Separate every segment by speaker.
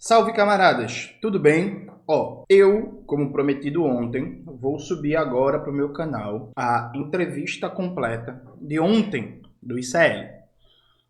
Speaker 1: Salve, camaradas! Tudo bem? Eu, como prometido ontem, vou subir agora para o meu canal a entrevista completa de ontem do ICL,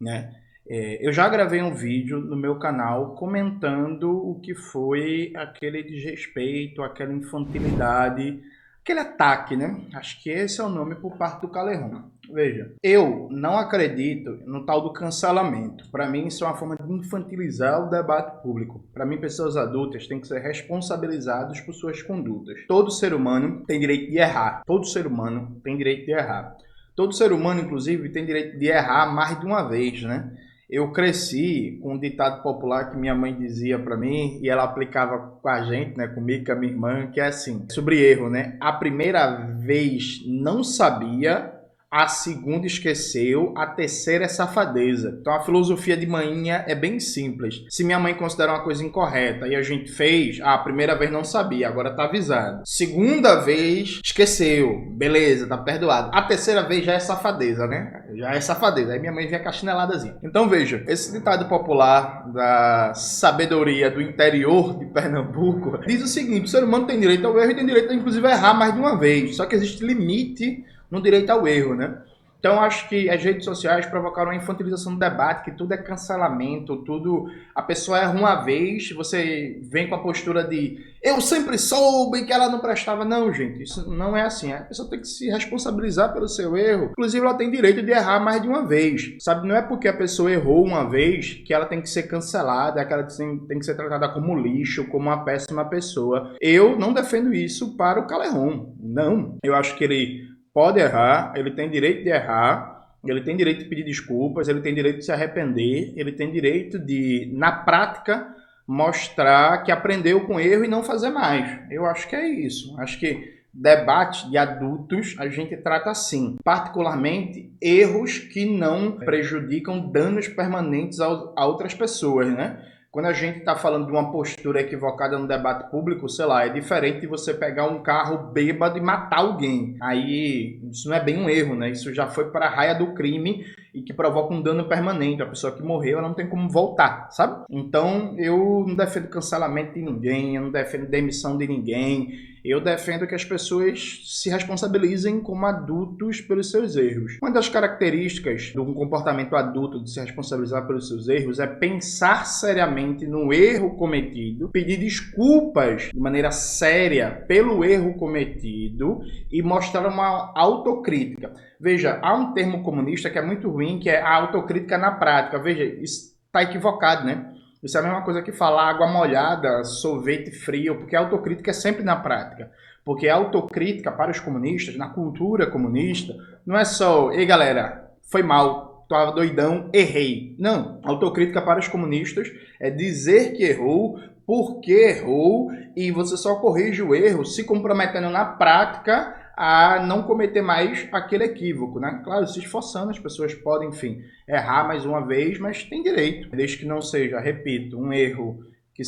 Speaker 1: né? Eu já gravei um vídeo no meu canal comentando o que foi aquele desrespeito, aquela infantilidade, aquele ataque, né? Acho que esse é o nome por parte do Caleron. Veja, eu não acredito no tal do cancelamento. Para mim, isso é uma forma de infantilizar o debate público. Para mim, pessoas adultas têm que ser responsabilizadas por suas condutas. Todo ser humano tem direito de errar. Todo ser humano tem direito de errar. Todo ser humano, inclusive, tem direito de errar mais de uma vez, né? Eu cresci com um ditado popular que minha mãe dizia para mim e ela aplicava com a gente, né, comigo, com a minha irmã, que é assim, sobre erro, né? A primeira vez não sabia, a segunda esqueceu, a terceira é safadeza. Então a filosofia de manhinha é bem simples. Se minha mãe considera uma coisa incorreta e a gente fez, a primeira vez não sabia, agora tá avisado. Segunda vez, esqueceu, beleza, tá perdoado. A terceira vez já é safadeza, né? Já é safadeza. Aí minha mãe vem com a chineladazinha. Então veja, esse ditado popular da sabedoria do interior de Pernambuco diz o seguinte: o ser humano tem direito ao erro e tem direito, inclusive, a errar mais de uma vez. Só que existe limite no direito ao erro, né? Então acho que as redes sociais provocaram a infantilização do debate, que tudo é cancelamento, tudo... A pessoa erra uma vez, você vem com a postura de eu sempre soube que ela não prestava. Não, gente, isso não é assim. A pessoa tem que se responsabilizar pelo seu erro. Inclusive, ela tem direito de errar mais de uma vez, sabe? Não é porque a pessoa errou uma vez que ela tem que ser cancelada, que ela tem que ser tratada como lixo, como uma péssima pessoa. Eu não defendo isso para o Caleron, não. Eu acho que ele pode errar, ele tem direito de errar, ele tem direito de pedir desculpas, ele tem direito de se arrepender, ele tem direito de, na prática, mostrar que aprendeu com erro e não fazer mais. Eu acho que é isso. Acho que debate de adultos a gente trata assim, particularmente erros que não prejudicam danos permanentes a outras pessoas, né? Quando a gente está falando de uma postura equivocada no debate público, sei lá, é diferente de você pegar um carro bêbado e matar alguém. Aí, isso não é bem um erro, né? Isso já foi para a raia do crime e que provoca um dano permanente. A pessoa que morreu, ela não tem como voltar, sabe? Então, eu não defendo cancelamento de ninguém, eu não defendo demissão de ninguém. Eu defendo que as pessoas se responsabilizem como adultos pelos seus erros. Uma das características de um comportamento adulto de se responsabilizar pelos seus erros é pensar seriamente no erro cometido, pedir desculpas de maneira séria pelo erro cometido e mostrar uma autocrítica. Veja, há um termo comunista que é muito ruim, que é a autocrítica na prática. Veja, isso está equivocado, né? Isso é a mesma coisa que falar água molhada, sorvete frio, porque a autocrítica é sempre na prática. Porque a autocrítica para os comunistas, na cultura comunista, não é só, ei galera, foi mal, tava doidão, errei. Não, autocrítica para os comunistas é dizer que errou, porque errou, e você só corrige o erro se comprometendo na prática a não cometer mais aquele equívoco, né? Claro, se esforçando, as pessoas podem, enfim, errar mais uma vez, mas tem direito, desde que não seja, repito, um erro que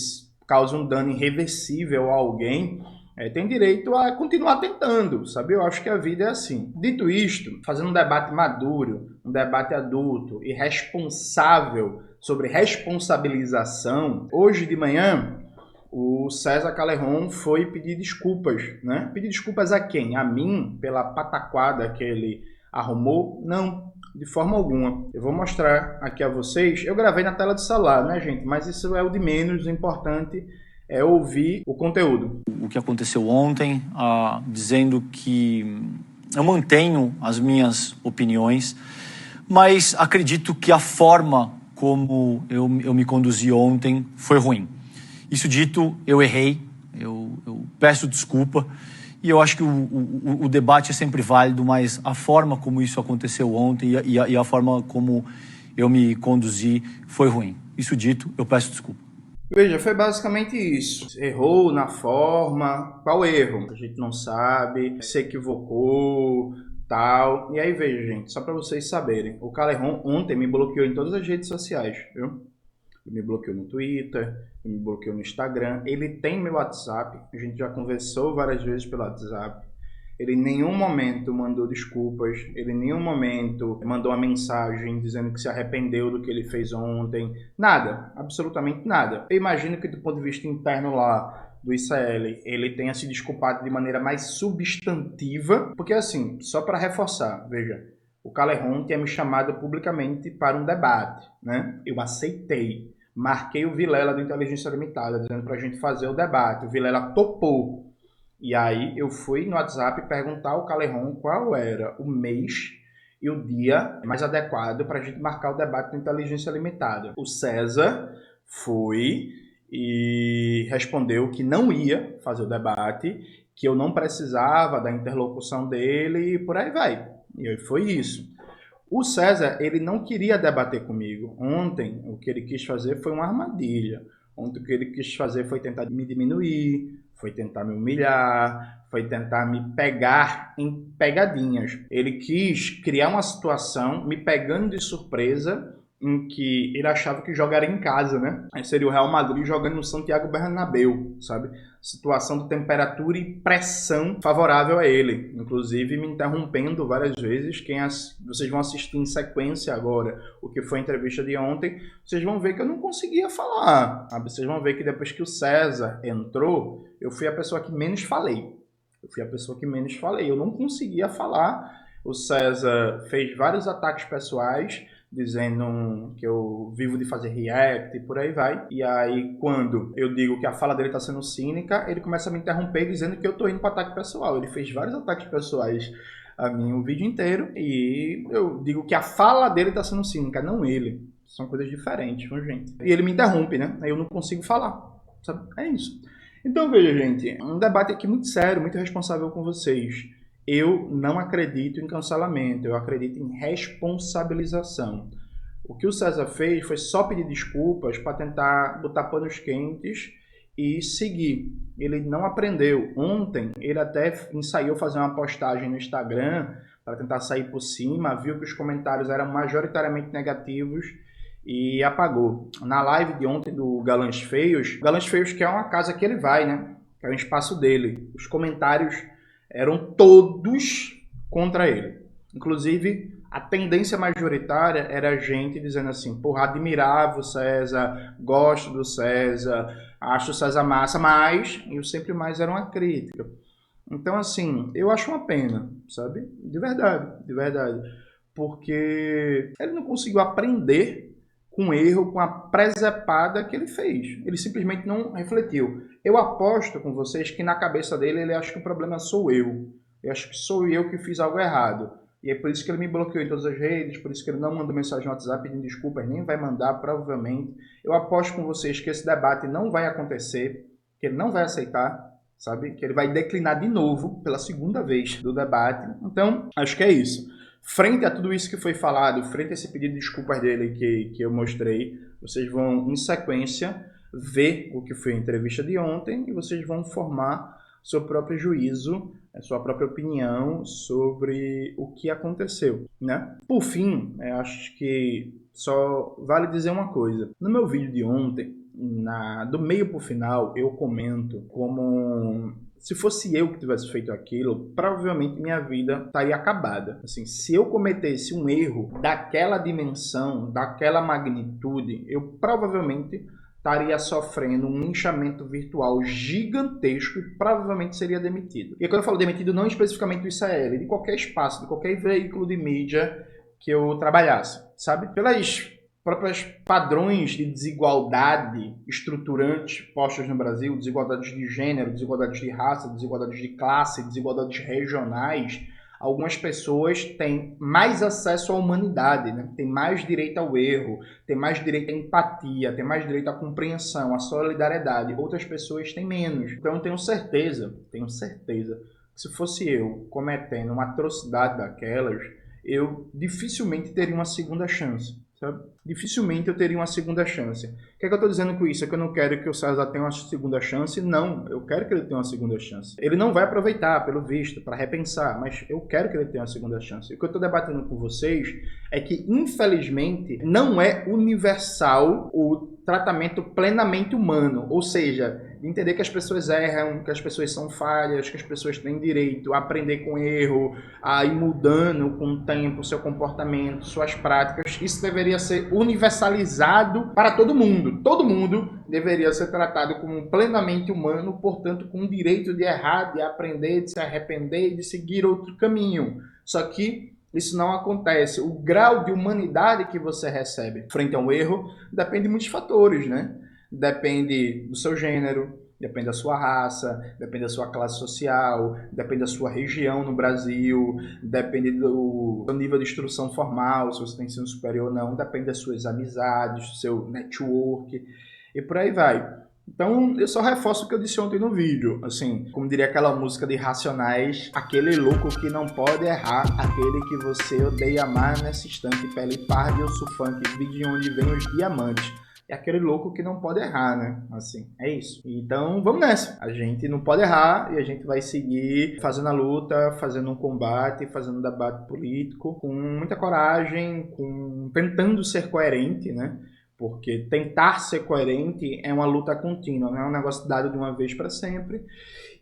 Speaker 1: cause um dano irreversível a alguém, tem direito a continuar tentando, sabe? Eu acho que a vida é assim. Dito isto, fazendo um debate maduro, um debate adulto e responsável sobre responsabilização, hoje de manhã o César Caleron foi pedir desculpas, né? Pedir desculpas a quem? A mim, pela pataquada que ele arrumou? Não, de forma alguma. Eu vou mostrar aqui a vocês. Eu gravei na tela do celular, né, gente? Mas isso é o de menos, o importante é ouvir o conteúdo.
Speaker 2: O que aconteceu ontem, dizendo que eu mantenho as minhas opiniões, mas acredito que a forma como eu me conduzi ontem foi ruim. Isso dito, eu errei, eu peço desculpa e eu acho que o debate é sempre válido, mas a forma como isso aconteceu ontem e a forma como eu me conduzi foi ruim. Isso dito, eu peço desculpa.
Speaker 1: Veja, foi basicamente isso. Errou na forma. Qual erro? A gente não sabe, se equivocou, tal. E aí, veja, gente, só para vocês saberem, o Caleron ontem me bloqueou em todas as redes sociais, viu? Ele me bloqueou no Twitter, ele me bloqueou no Instagram, ele tem meu WhatsApp, a gente já conversou várias vezes pelo WhatsApp. Ele em nenhum momento mandou desculpas, ele em nenhum momento mandou uma mensagem dizendo que se arrependeu do que ele fez ontem. Nada, absolutamente nada. Eu imagino que do ponto de vista interno lá do ICL, ele tenha se desculpado de maneira mais substantiva, porque assim, só para reforçar, veja, o Calerron tinha me chamado publicamente para um debate, né? Eu aceitei, marquei o Vilela do Inteligência Limitada, dizendo para a gente fazer o debate, o Vilela topou. E aí eu fui no WhatsApp perguntar ao Calerron qual era o mês e o dia mais adequado para a gente marcar o debate do Inteligência Limitada. O César foi e respondeu que não ia fazer o debate, que eu não precisava da interlocução dele e por aí vai. E aí foi isso. O César, ele não queria debater comigo. Ontem, o que ele quis fazer foi uma armadilha. Ontem, o que ele quis fazer foi tentar me diminuir, foi tentar me humilhar, foi tentar me pegar em pegadinhas. Ele quis criar uma situação me pegando de surpresa em que ele achava que jogaria em casa, né? Aí seria o Real Madrid jogando no Santiago Bernabéu, sabe? Situação de temperatura e pressão favorável a ele. Inclusive me interrompendo várias vezes. Vocês vão assistir em sequência agora o que foi a entrevista de ontem. Vocês vão ver que eu não conseguia falar, sabe? Vocês vão ver que depois que o César entrou, eu fui a pessoa que menos falei. Eu não conseguia falar. O César fez vários ataques pessoais, dizendo que eu vivo de fazer react e por aí vai. E aí, quando eu digo que a fala dele está sendo cínica, ele começa a me interromper dizendo que eu tô indo para ataque pessoal. Ele fez vários ataques pessoais a mim o vídeo inteiro e eu digo que a fala dele está sendo cínica, não ele. São coisas diferentes, viu, gente? E ele me interrompe, né? Aí eu não consigo falar, sabe? É isso. Então, veja, gente, um debate aqui muito sério, muito responsável com vocês. Eu não acredito em cancelamento, eu acredito em responsabilização. O que o César fez foi só pedir desculpas para tentar botar panos quentes e seguir. Ele não aprendeu. Ontem, ele até ensaiou fazer uma postagem no Instagram para tentar sair por cima, viu que os comentários eram majoritariamente negativos e apagou. Na live de ontem do Galãs Feios que é uma casa que ele vai, né? Que é um espaço dele. Os comentários eram todos contra ele. Inclusive, a tendência majoritária era a gente dizendo assim, porra, admirava o César, gosto do César, acho o César massa, mas, e o sempre mais era uma crítica. Então, assim, eu acho uma pena, sabe? De verdade. Porque ele não conseguiu aprender com o erro, com a presepada que ele fez. Ele simplesmente não refletiu. Eu aposto com vocês que na cabeça dele ele acha que o problema sou eu. Eu acho que sou eu que fiz algo errado. E é por isso que ele me bloqueou em todas as redes, por isso que ele não mandou mensagem no WhatsApp pedindo desculpas, nem vai mandar, provavelmente. Eu aposto com vocês que esse debate não vai acontecer, que ele não vai aceitar, sabe? Que ele vai declinar de novo, pela segunda vez, do debate. Então, acho que é isso. Frente a tudo isso que foi falado, frente a esse pedido de desculpas dele que eu mostrei, vocês vão, em sequência, ver o que foi a entrevista de ontem e vocês vão formar seu próprio juízo, a sua própria opinião sobre o que aconteceu, né? Por fim, eu acho que só vale dizer uma coisa. No meu vídeo de ontem, do meio para o final, eu comento como se fosse eu que tivesse feito aquilo, provavelmente minha vida estaria acabada. Assim, se eu cometesse um erro daquela dimensão, daquela magnitude, eu provavelmente estaria sofrendo um linchamento virtual gigantesco e provavelmente seria demitido. E quando eu falo demitido, não especificamente do ICL, de qualquer espaço, de qualquer veículo de mídia que eu trabalhasse, sabe? Pelas próprios padrões de desigualdade estruturantes postos no Brasil, desigualdades de gênero, desigualdades de raça, desigualdades de classe, desigualdades regionais, algumas pessoas têm mais acesso à humanidade, né? Têm mais direito ao erro, têm mais direito à empatia, têm mais direito à compreensão, à solidariedade. Outras pessoas têm menos. Então eu tenho certeza que se fosse eu cometendo uma atrocidade daquelas, eu dificilmente teria uma segunda chance. Sabe? Dificilmente eu teria uma segunda chance. O que é que eu estou dizendo com isso? É que eu não quero que o César tenha uma segunda chance? Não, eu quero que ele tenha uma segunda chance. Ele não vai aproveitar, pelo visto, para repensar, mas eu quero que ele tenha uma segunda chance. O que eu estou debatendo com vocês é que, infelizmente, não é universal o tratamento plenamente humano. Ou seja, de entender que as pessoas erram, que as pessoas são falhas, que as pessoas têm direito a aprender com erro, a ir mudando com o tempo seu comportamento, suas práticas. Isso deveria ser universalizado para todo mundo. Todo mundo deveria ser tratado como plenamente humano, portanto com o direito de errar, de aprender, de se arrepender e de seguir outro caminho. Só que isso não acontece. O grau de humanidade que você recebe frente a um erro depende de muitos fatores, né? Depende do seu gênero, depende da sua raça, depende da sua classe social, depende da sua região no Brasil, depende do seu nível de instrução formal, se você tem ensino superior ou não, depende das suas amizades, do seu network e por aí vai. Então, eu só reforço o que eu disse ontem no vídeo, assim, como diria aquela música de Racionais, aquele louco que não pode errar, aquele que você odeia amar nesse instante, pele parda e osso funk, vi de onde vem os diamantes. É aquele louco que não pode errar, né? Assim, é isso. Então, vamos nessa. A gente não pode errar e a gente vai seguir fazendo a luta, fazendo um combate, fazendo um debate político, com muita coragem, tentando ser coerente, né? Porque tentar ser coerente é uma luta contínua, não é um negócio dado de uma vez para sempre.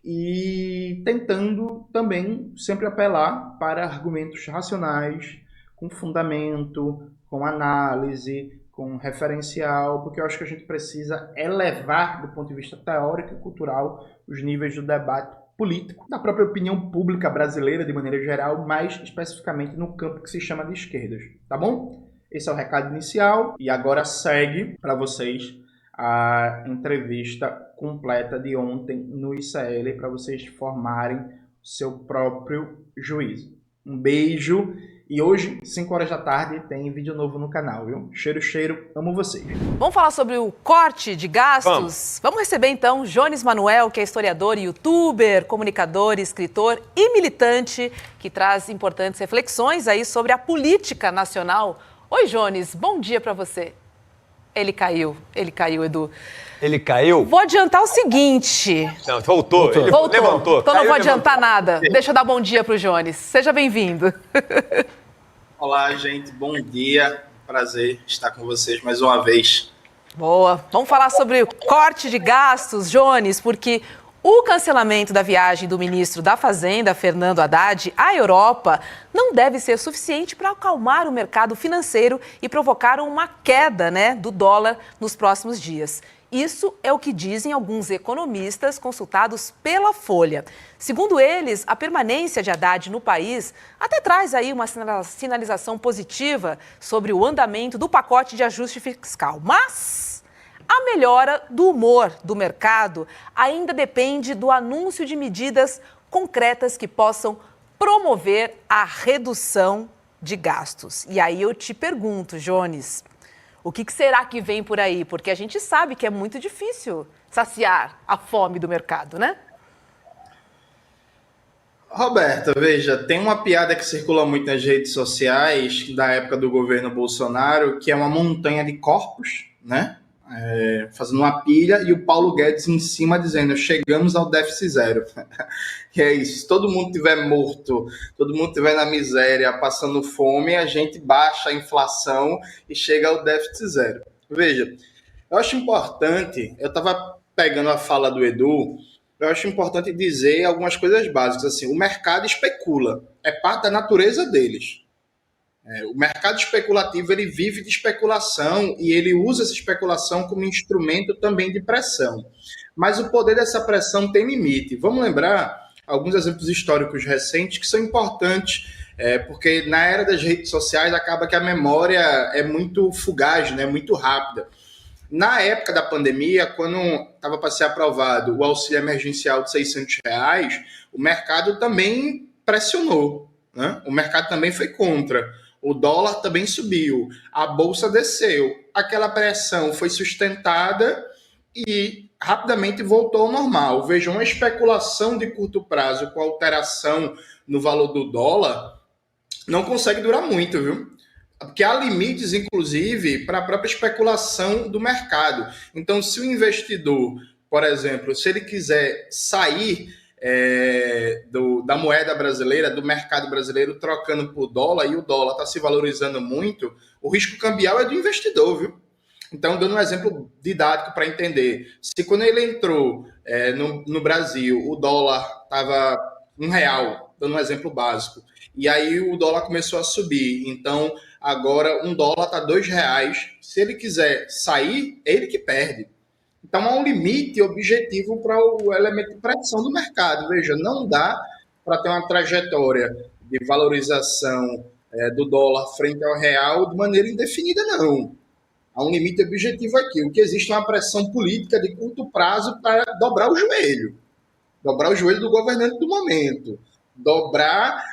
Speaker 1: E tentando também sempre apelar para argumentos racionais, com fundamento, com análise, com referencial, porque eu acho que a gente precisa elevar, do ponto de vista teórico e cultural, os níveis do debate político, da própria opinião pública brasileira, de maneira geral, mais especificamente no campo que se chama de esquerdas. Tá bom? Esse é o recado inicial e agora segue para vocês a entrevista completa de ontem no ICL para vocês formarem seu próprio juízo. Um beijo e hoje, 5 horas da tarde, tem vídeo novo no canal, viu? Cheiro, cheiro, amo vocês.
Speaker 3: Vamos falar sobre o corte de gastos? Vamos receber então Jones Manuel, que é historiador, youtuber, comunicador, escritor e militante, que traz importantes reflexões aí sobre a política nacional. Oi, Jones, bom dia para você. Ele caiu, Edu.
Speaker 4: Ele caiu?
Speaker 3: Vou adiantar o seguinte...
Speaker 4: Não, voltou. Ele
Speaker 3: voltou.
Speaker 4: levantou.
Speaker 3: Então não vou adiantar nada. Deixa eu dar bom dia pro Jones. Seja bem-vindo.
Speaker 1: Olá, gente. Bom dia. Prazer estar com vocês mais uma vez.
Speaker 3: Boa. Vamos falar sobre o corte de gastos, Jones, porque o cancelamento da viagem do ministro da Fazenda, Fernando Haddad, à Europa não deve ser suficiente para acalmar o mercado financeiro e provocar uma queda, do dólar nos próximos dias. Isso é o que dizem alguns economistas consultados pela Folha. Segundo eles, a permanência de Haddad no país até traz aí uma sinalização positiva sobre o andamento do pacote de ajuste fiscal. Mas a melhora do humor do mercado ainda depende do anúncio de medidas concretas que possam promover a redução de gastos. E aí eu te pergunto, Jones, o que será que vem por aí? Porque a gente sabe que é muito difícil saciar a fome do mercado, né?
Speaker 1: Roberta, veja, tem uma piada que circula muito nas redes sociais da época do governo Bolsonaro, que é uma montanha de corpos, né? Fazendo uma pilha e o Paulo Guedes em cima dizendo: chegamos ao déficit zero. E é isso, se todo mundo estiver morto, todo mundo estiver na miséria, passando fome, a gente baixa a inflação e chega ao déficit zero. Veja, eu acho importante, eu estava pegando a fala do Edu, eu acho importante dizer algumas coisas básicas, assim, o mercado especula, é parte da natureza deles. O mercado especulativo, ele vive de especulação e ele usa essa especulação como instrumento também de pressão. Mas o poder dessa pressão tem limite. Vamos lembrar alguns exemplos históricos recentes que são importantes, porque na era das redes sociais acaba que a memória é muito fugaz, né, muito rápida. Na época da pandemia, quando estava para ser aprovado o auxílio emergencial de R$600, o mercado também pressionou, né? O mercado também foi contra. O dólar também subiu, a bolsa desceu, aquela pressão foi sustentada e rapidamente voltou ao normal. Vejam, uma especulação de curto prazo com alteração no valor do dólar não consegue durar muito, viu? Porque há limites, inclusive, para a própria especulação do mercado. Então, se o investidor, por exemplo, se ele quiser sair da moeda brasileira, do mercado brasileiro, trocando por dólar, e o dólar está se valorizando muito, o risco cambial é do investidor, viu? Então, dando um exemplo didático para entender, se quando ele entrou no Brasil, o dólar estava R$ 1, dando um exemplo básico, e aí o dólar começou a subir, então agora um dólar está R$ 2, se ele quiser sair, é ele que perde. Então há um limite objetivo para o elemento de pressão do mercado. Veja, não dá para ter uma trajetória de valorização do dólar frente ao real de maneira indefinida, não. Há um limite objetivo aqui. O que existe é uma pressão política de curto prazo para dobrar o joelho do governante do momento, dobrar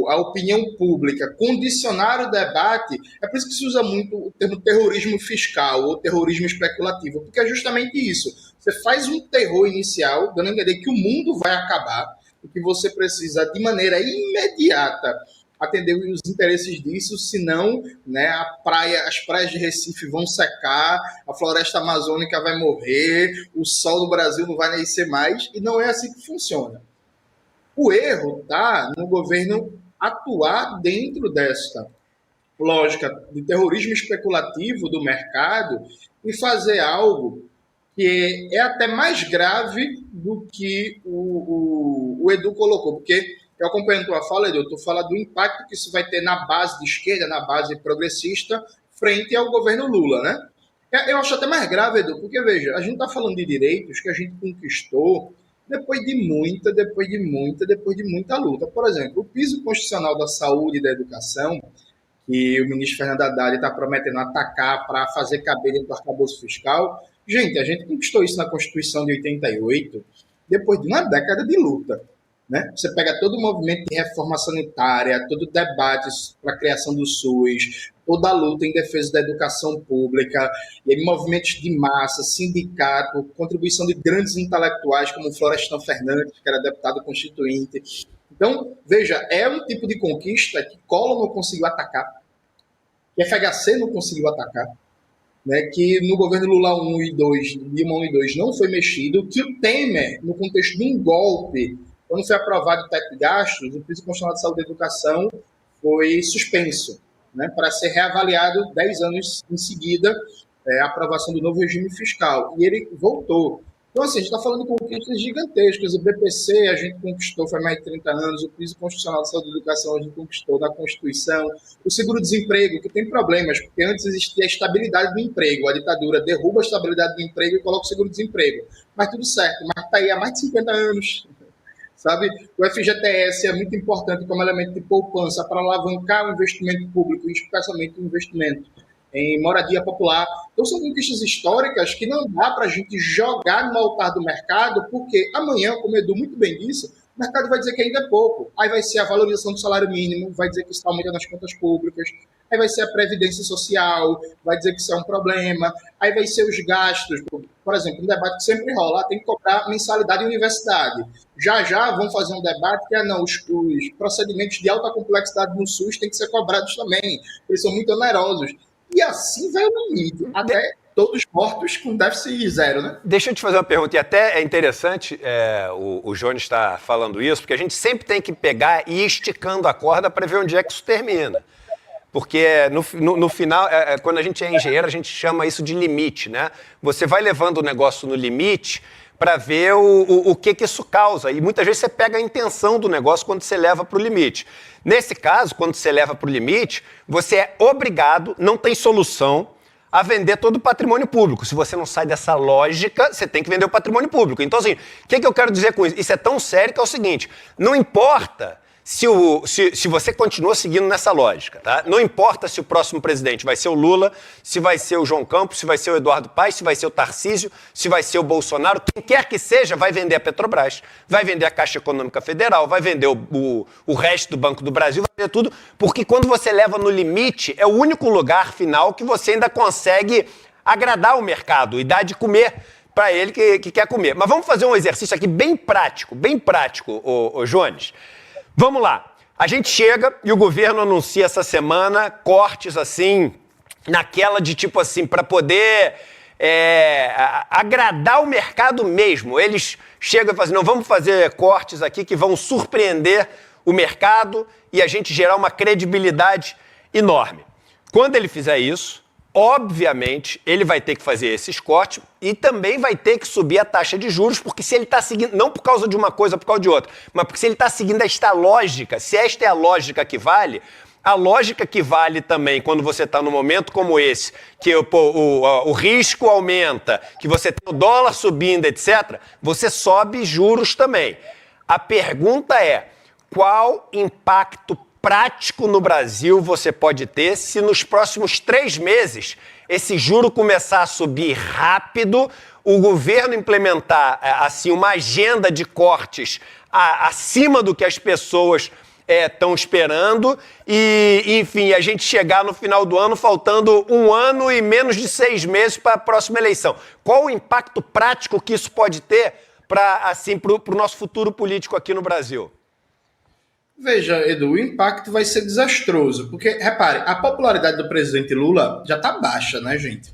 Speaker 1: a opinião pública, condicionar o debate. É por isso que se usa muito o termo terrorismo fiscal ou terrorismo especulativo, porque é justamente isso. Você faz um terror inicial, dando a entender que o mundo vai acabar e que você precisa, de maneira imediata, atender os interesses disso, senão, né, as praias de Recife vão secar, a floresta amazônica vai morrer, o sol do Brasil não vai nascer mais, e não é assim que funciona. O erro está no governo atuar dentro desta lógica de terrorismo especulativo do mercado e fazer algo que é até mais grave do que o Edu colocou, porque eu acompanho a tua fala, Edu, tu fala do impacto que isso vai ter na base de esquerda, na base progressista, frente ao governo Lula, né? Eu acho até mais grave, Edu, porque, veja, a gente está falando de direitos que a gente conquistou depois de muita luta. Por exemplo, o piso constitucional da saúde e da educação, que o ministro Fernando Haddad está prometendo atacar para fazer caber dentro do arcabouço fiscal, gente, a gente conquistou isso na Constituição de 88, depois de uma década de luta. Né? Você pega todo o movimento de reforma sanitária, todo o debate para a criação do SUS, toda a luta em defesa da educação pública, e aí movimentos de massa, sindicato, contribuição de grandes intelectuais como Florestan Fernandes, que era deputado constituinte. Então, veja, é um tipo de conquista que Collor não conseguiu atacar, que FHC não conseguiu atacar, né, que no governo Lula 1 e 2, Dilma 1 e 2 não foi mexido, que o Temer, no contexto de um golpe, quando foi aprovado o teto de gastos, o piso constitucional de saúde e educação foi suspenso, né, para ser reavaliado 10 anos em seguida, a aprovação do novo regime fiscal. E ele voltou. Então, assim, a gente está falando de conquistas gigantescas. O BPC a gente conquistou faz mais de 30 anos, o piso constitucional de saúde e educação a gente conquistou na Constituição, o seguro-desemprego, que tem problemas, porque antes existia a estabilidade do emprego, a ditadura derruba a estabilidade do emprego e coloca o seguro-desemprego. Mas tudo certo, mas está aí há mais de 50 anos. Sabe? O FGTS é muito importante como elemento de poupança para alavancar o investimento público, especialmente o investimento em moradia popular. Então, são conquistas históricas que não dá para a gente jogar no altar do mercado, porque amanhã, como o Edu muito bem disse, o mercado vai dizer que ainda é pouco. Aí vai ser a valorização do salário mínimo, vai dizer que isso está aumentando as contas públicas, aí vai ser a previdência social, vai dizer que isso é um problema, aí vai ser os gastos. Por exemplo, um debate que sempre rola, tem que cobrar mensalidade em universidade. Já vão fazer um debate que os procedimentos de alta complexidade no SUS têm que ser cobrados também, eles são muito onerosos. E assim vai o limite, até todos mortos com déficit zero, né?
Speaker 4: Deixa eu te fazer uma pergunta, e até é interessante o Jones estar falando isso, porque a gente sempre tem que pegar e ir esticando a corda para ver onde é que isso termina. Porque no final, quando a gente é engenheiro, a gente chama isso de limite, né? Você vai levando o negócio no limite para ver o que isso causa. E muitas vezes você pega a intenção do negócio quando você leva para o limite. Nesse caso, quando você leva para o limite, você é obrigado, não tem solução, a vender todo o patrimônio público. Se você não sai dessa lógica, você tem que vender o patrimônio público. Então, assim, o que eu quero dizer com isso? Isso é tão sério que é o seguinte, não importa se você continua seguindo nessa lógica, tá? Não importa se o próximo presidente vai ser o Lula, se vai ser o João Campos, se vai ser o Eduardo Paes, se vai ser o Tarcísio, se vai ser o Bolsonaro, quem quer que seja vai vender a Petrobras, vai vender a Caixa Econômica Federal, vai vender o resto do Banco do Brasil, vai vender tudo, porque quando você leva no limite, é o único lugar final que você ainda consegue agradar o mercado e dar de comer para ele que quer comer. Mas vamos fazer um exercício aqui bem prático, ô Jones. Vamos lá, a gente chega e o governo anuncia essa semana cortes assim, naquela de tipo assim, para poder agradar o mercado mesmo. Eles chegam e falam assim, não, vamos fazer cortes aqui que vão surpreender o mercado e a gente gerar uma credibilidade enorme. Quando ele fizer isso, obviamente, ele vai ter que fazer esses cortes e também vai ter que subir a taxa de juros, porque se ele está seguindo, não por causa de uma coisa, por causa de outra, mas porque se ele está seguindo esta lógica, se esta é a lógica que vale, a lógica que vale também quando você está num momento como esse, que o risco aumenta, que você tem o dólar subindo, etc., você sobe juros também. A pergunta é, qual impacto prático no Brasil você pode ter se nos próximos 3 meses esse juro começar a subir rápido, o governo implementar assim uma agenda de cortes acima do que as pessoas estão esperando e, enfim, a gente chegar no final do ano faltando 1 ano e menos de 6 meses para a próxima eleição. Qual o impacto prático que isso pode ter para o nosso futuro político aqui no Brasil?
Speaker 1: Veja, Edu, o impacto vai ser desastroso, porque, repare, a popularidade do presidente Lula já está baixa, né, gente?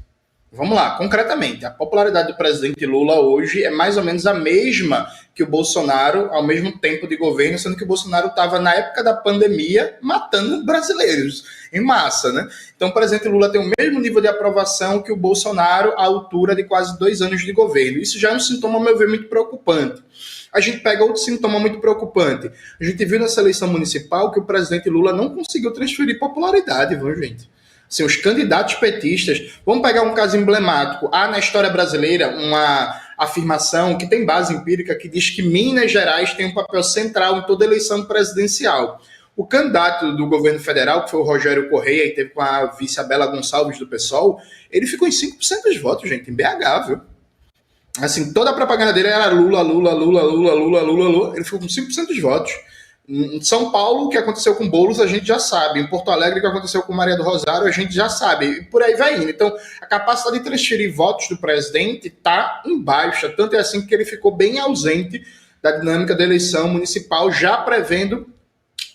Speaker 1: Vamos lá, concretamente, a popularidade do presidente Lula hoje é mais ou menos a mesma que o Bolsonaro ao mesmo tempo de governo, sendo que o Bolsonaro estava, na época da pandemia, matando brasileiros em massa, né? Então, o presidente Lula tem o mesmo nível de aprovação que o Bolsonaro à altura de quase 2 anos de governo. Isso já é um sintoma, ao meu ver, muito preocupante. A gente pega outro sintoma muito preocupante. A gente viu nessa eleição municipal que o presidente Lula não conseguiu transferir popularidade, viu, gente? Assim, os candidatos petistas, vamos pegar um caso emblemático. Há na história brasileira uma afirmação que tem base empírica que diz que Minas Gerais tem um papel central em toda eleição presidencial. O candidato do governo federal, que foi o Rogério Correia, e teve com a vice Bela Gonçalves do PSOL, ele ficou em 5% dos votos, gente, em BH, viu? Assim, toda a propaganda dele era Lula, Lula, Lula, Lula, Lula, Lula, Lula. Ele ficou com 5% dos votos. Em São Paulo, o que aconteceu com Boulos, a gente já sabe. Em Porto Alegre, o que aconteceu com Maria do Rosário, a gente já sabe. E por aí vai indo. Então, a capacidade de transferir votos do presidente está em baixa. Tanto é assim que ele ficou bem ausente da dinâmica da eleição municipal, já prevendo,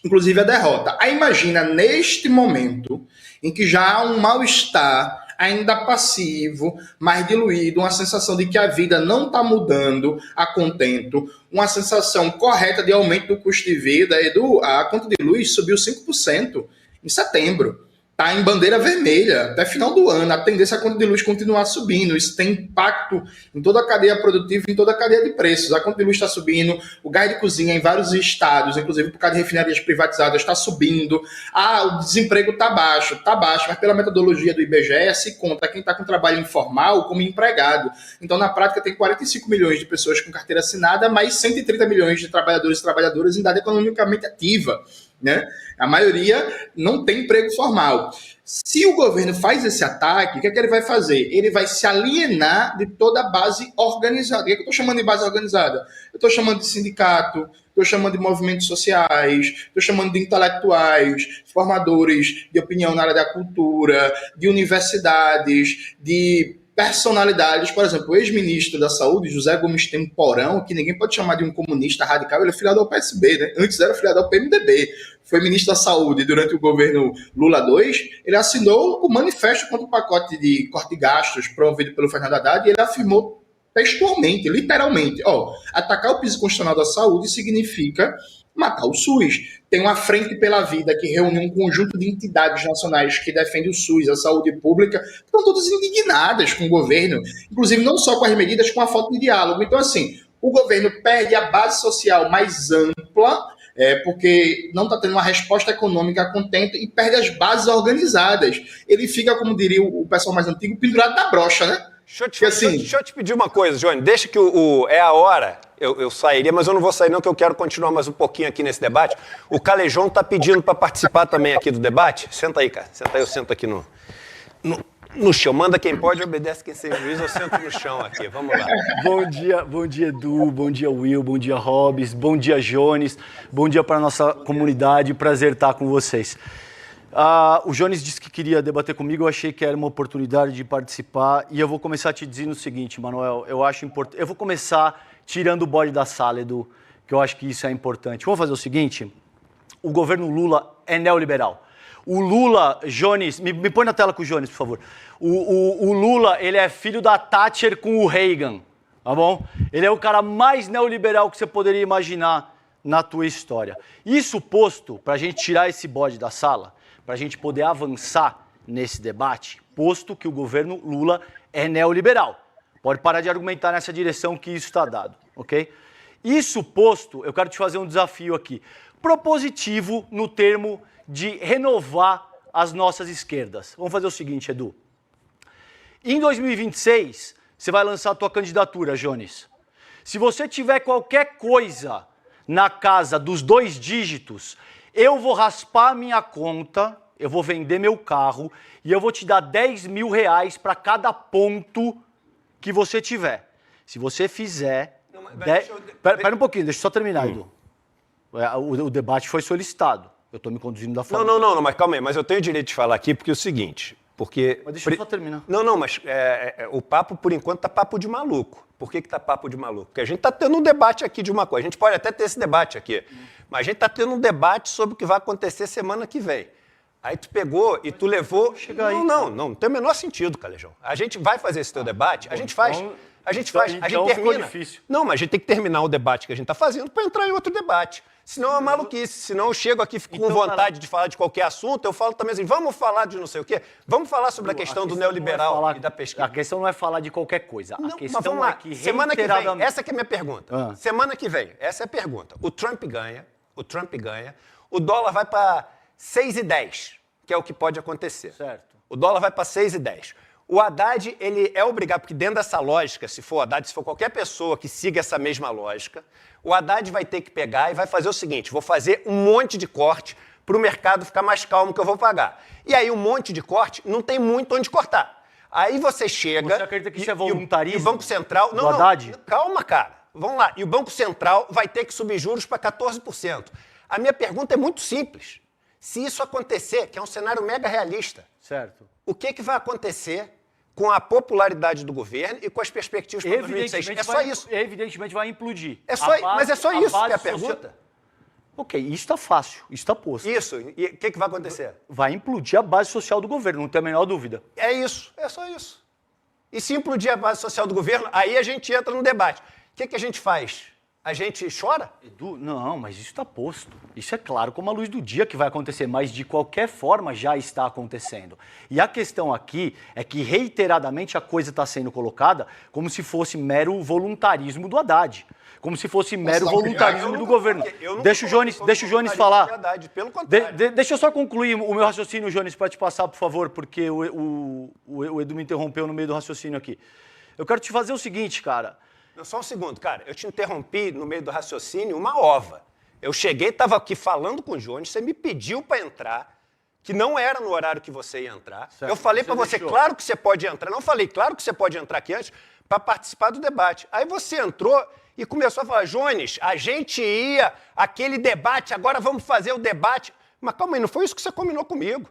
Speaker 1: inclusive, a derrota. Aí imagina, neste momento, em que já há um mal-estar ainda passivo, mais diluído, uma sensação de que a vida não está mudando a contento, uma sensação correta de aumento do custo de vida. Edu, a conta de luz subiu 5% em setembro. Está em bandeira vermelha até final do ano. A tendência é a conta de luz continuar subindo. Isso tem impacto em toda a cadeia produtiva, em toda a cadeia de preços. A conta de luz está subindo, o gás de cozinha em vários estados, inclusive por causa de refinarias privatizadas, está subindo. O desemprego está baixo, mas pela metodologia do IBGE se conta quem está com trabalho informal como empregado. Então, na prática, tem 45 milhões de pessoas com carteira assinada, mais 130 milhões de trabalhadores e trabalhadoras em idade economicamente ativa, né? A maioria não tem emprego formal. Se o governo faz esse ataque, o que é que ele vai fazer? Ele vai se alienar de toda a base organizada. O que é que eu estou chamando de base organizada? Eu estou chamando de sindicato, estou chamando de movimentos sociais, estou chamando de intelectuais, formadores de opinião na área da cultura, de universidades, de personalidades. Por exemplo, o ex-ministro da Saúde, José Gomes Temporão, que ninguém pode chamar de um comunista radical, ele é filiado ao PSB, né? Antes era filiado ao PMDB. Foi ministro da Saúde durante o governo Lula II. Ele assinou o manifesto contra o pacote de corte de gastos promovido pelo Fernando Haddad e ele afirmou textualmente, literalmente, atacar o piso constitucional da saúde significa matar o SUS. Tem uma Frente pela Vida que reúne um conjunto de entidades nacionais que defendem o SUS, a saúde pública, que estão todas indignadas com o governo, inclusive não só com as medidas, com a falta de diálogo. Então, assim, o governo perde a base social mais ampla, porque não está tendo uma resposta econômica a contento e perde as bases organizadas. Ele fica, como diria o pessoal mais antigo, pendurado na brocha, né?
Speaker 4: Deixa eu te pedir uma coisa, Johnny. Deixa que é a hora. Eu sairia, mas eu não vou sair não, que eu quero continuar mais um pouquinho aqui nesse debate. O Calejão está pedindo para participar também aqui do debate. Senta aí, cara. Senta aí, eu sento aqui no chão. Manda quem pode, obedece quem sem juízo, eu sento no chão aqui. Vamos lá.
Speaker 2: Bom dia, Edu. Bom dia, Will. Bom dia, Hobbs. Bom dia, Jones. Bom dia para a nossa comunidade. Prazer estar com vocês. O Jones disse que queria debater comigo, eu achei que era uma oportunidade de participar e eu vou começar te dizendo o seguinte, Manuel, eu acho importante, eu vou começar tirando o bode da sala, Edu, que eu acho que isso é importante. Vamos fazer o seguinte, o governo Lula é neoliberal. O Lula, Jones, me põe na tela com o Jones, por favor. O Lula, ele é filho da Thatcher com o Reagan, tá bom? Ele é o cara mais neoliberal que você poderia imaginar na tua história. Isso posto, para a gente tirar esse bode da sala, para a gente poder avançar nesse debate, posto que o governo Lula é neoliberal. Pode parar de argumentar nessa direção que isso está dado, ok? Isso posto, eu quero te fazer um desafio aqui. Propositivo no termo de renovar as nossas esquerdas. Vamos fazer o seguinte, Edu. Em 2026, você vai lançar a tua candidatura, Jones. Se você tiver qualquer coisa na casa dos 2 dígitos, eu vou raspar a minha conta, eu vou vender meu carro e eu vou te dar 10 mil reais para cada ponto que você tiver. Se você fizer...
Speaker 4: Não, mas
Speaker 2: Pera um pouquinho, deixa eu só terminar, Edu. O debate foi solicitado. Eu estou me conduzindo da forma...
Speaker 4: Não, mas calma aí. Mas eu tenho o direito de falar aqui porque é o seguinte... Porque...
Speaker 2: Mas deixa eu só terminar.
Speaker 4: Não, mas o papo, por enquanto, tá papo de maluco. Por que tá papo de maluco? Porque a gente tá tendo um debate aqui de uma coisa. A gente pode até ter esse debate aqui. Mas a gente tá tendo um debate sobre o que vai acontecer semana que vem. Aí tu pegou e tu levou... Não tem o menor sentido, Calejão. A gente vai fazer esse teu debate, a gente faz... A gente termina.
Speaker 2: Difícil.
Speaker 4: Não, mas a gente tem que terminar o debate que a gente está fazendo para entrar em outro debate. Senão é maluquice. Senão eu chego aqui, fico com vontade de falar de qualquer assunto, eu falo também assim, vamos falar de não sei o quê. Vamos falar sobre a questão do neoliberal e da pesquisa.
Speaker 2: A questão não é falar de qualquer coisa.
Speaker 4: Não,
Speaker 2: a questão
Speaker 4: mas vamos lá.
Speaker 2: é que
Speaker 4: Semana que vem, essa que é a minha pergunta.
Speaker 2: Ah.
Speaker 4: Semana que vem, essa é a pergunta. O Trump ganha, o dólar vai para 6,10, que é o que pode acontecer.
Speaker 2: Certo.
Speaker 4: O dólar vai para 6,10. O Haddad, ele é obrigado, porque dentro dessa lógica, se for o Haddad, se for qualquer pessoa que siga essa mesma lógica, o Haddad vai ter que pegar e vai fazer o seguinte, vou fazer um monte de corte para o mercado ficar mais calmo que eu vou pagar. E aí um monte de corte, não tem muito onde cortar. Aí você chega...
Speaker 2: Você acredita que isso é voluntarismo?
Speaker 4: E o Banco Central...
Speaker 2: Não, Haddad?
Speaker 4: Calma, cara. Vamos lá. E o Banco Central vai ter que subir juros para 14%. A minha pergunta é muito simples. Se isso acontecer, que é um cenário mega realista,
Speaker 2: certo.
Speaker 4: O que vai acontecer com a popularidade do governo e com as perspectivas para 2026? É só isso.
Speaker 2: Evidentemente vai implodir.
Speaker 4: Mas é só isso que é a pergunta?
Speaker 2: Ok, isso está fácil, isso está posto.
Speaker 4: Isso. E o que vai acontecer?
Speaker 2: Vai implodir a base social do governo, não tem a menor dúvida.
Speaker 4: É isso, é só isso. E se implodir a base social do governo, aí a gente entra no debate. O que a gente faz? A gente chora?
Speaker 2: Edu, não, mas isso está posto. Isso é claro como a luz do dia que vai acontecer, mas de qualquer forma já está acontecendo. E a questão aqui é que reiteradamente a coisa está sendo colocada como se fosse mero voluntarismo do Haddad. Como se fosse mero voluntarismo do governo. Deixa o Jones falar.
Speaker 4: Pelo contrário.
Speaker 2: Deixa eu só concluir o meu raciocínio, Jones, para te passar, por favor, porque o Edu me interrompeu no meio do raciocínio aqui. Eu quero te fazer o seguinte, cara.
Speaker 4: Só um segundo, cara. Eu te interrompi no meio do raciocínio uma ova. Eu cheguei, estava aqui falando com o Jones, você me pediu para entrar, que não era no horário que você ia entrar. Certo. Eu falei para você, claro que você pode entrar. Não falei, claro que você pode entrar aqui antes, para participar do debate. Aí você entrou e começou a falar, Jones, a gente ia, aquele debate, agora vamos fazer o debate. Mas calma aí, não foi isso que você combinou comigo.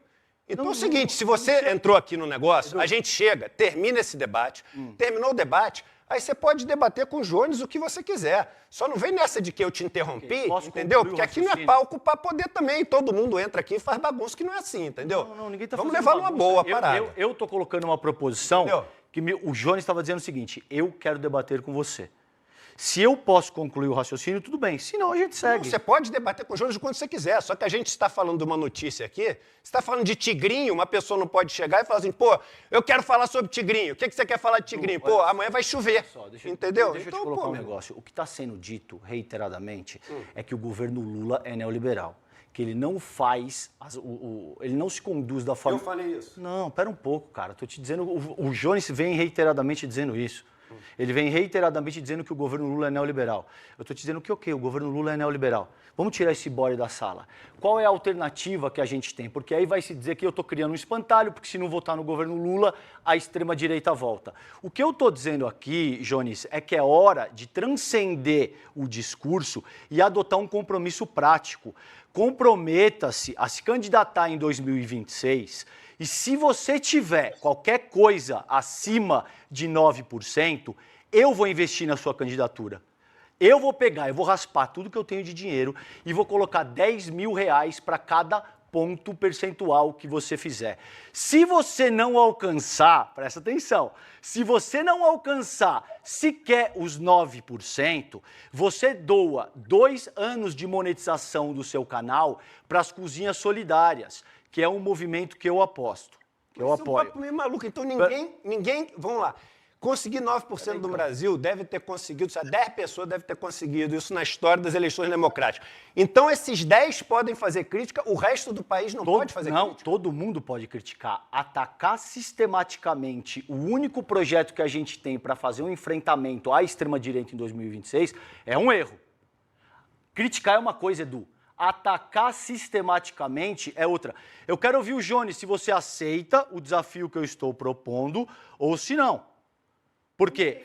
Speaker 4: Então é o seguinte, se você entrou aqui no negócio, a gente chega, termina esse debate, terminou o debate, aí você pode debater com o Jones o que você quiser. Só não vem nessa de que eu te interrompi, entendeu? Porque aqui não é palco para poder também. Todo mundo entra aqui e faz bagunça, que não é assim, entendeu?
Speaker 2: Não, ninguém tá
Speaker 4: Vamos
Speaker 2: fazendo
Speaker 4: levar numa
Speaker 2: bagunça.
Speaker 4: boa parada.
Speaker 2: Eu tô colocando uma proposição que o Jones estava dizendo o seguinte, eu quero debater com você. Se eu posso concluir o raciocínio, tudo bem. Se não, a gente segue.
Speaker 4: Não, você pode debater com o Jones quando você quiser. Só que a gente está falando de uma notícia aqui. Você está falando de tigrinho, uma pessoa não pode chegar e falar assim, pô, eu quero falar sobre tigrinho. O que você quer falar de tigrinho? Pô, amanhã vai chover. Entendeu?
Speaker 2: Deixa eu te colocar um negócio. O que está sendo dito reiteradamente é que o governo Lula é neoliberal. Que ele não faz, ele não se conduz da forma...
Speaker 4: Eu falei isso.
Speaker 2: Não, pera um pouco, cara. Estou te dizendo, o Jones vem reiteradamente dizendo isso. Ele vem reiteradamente dizendo que o governo Lula é neoliberal. Eu estou te dizendo que ok, o governo Lula é neoliberal. Vamos tirar esse bode da sala. Qual é a alternativa que a gente tem? Porque aí vai se dizer que eu estou criando um espantalho, porque se não votar no governo Lula, a extrema-direita volta. O que eu estou dizendo aqui, Jones, é que é hora de transcender o discurso e adotar um compromisso prático. Comprometa-se a se candidatar em 2026 e se você tiver qualquer coisa acima de 9%, eu vou investir na sua candidatura. Eu vou pegar, eu vou raspar tudo que eu tenho de dinheiro e vou colocar 10 mil reais para cada ponto percentual que você fizer. Se você não alcançar, presta atenção, se você não alcançar sequer os 9%, você doa 2 anos de monetização do seu canal para as cozinhas solidárias, que é um movimento que eu aposto. Eu apoio.
Speaker 4: Isso é um papo meio maluco. Então ninguém, vamos lá. Conseguir 9% do Brasil deve ter conseguido, 10 pessoas devem ter conseguido isso na história das eleições democráticas. Então esses 10 podem fazer crítica, o resto do país não pode fazer crítica?
Speaker 2: Não, todo mundo pode criticar. Atacar sistematicamente o único projeto que a gente tem para fazer um enfrentamento à extrema-direita em 2026 é um erro. Criticar é uma coisa, Edu. Atacar sistematicamente é outra. Eu quero ouvir o Jones se você aceita o desafio que eu estou propondo ou se não. Por quê?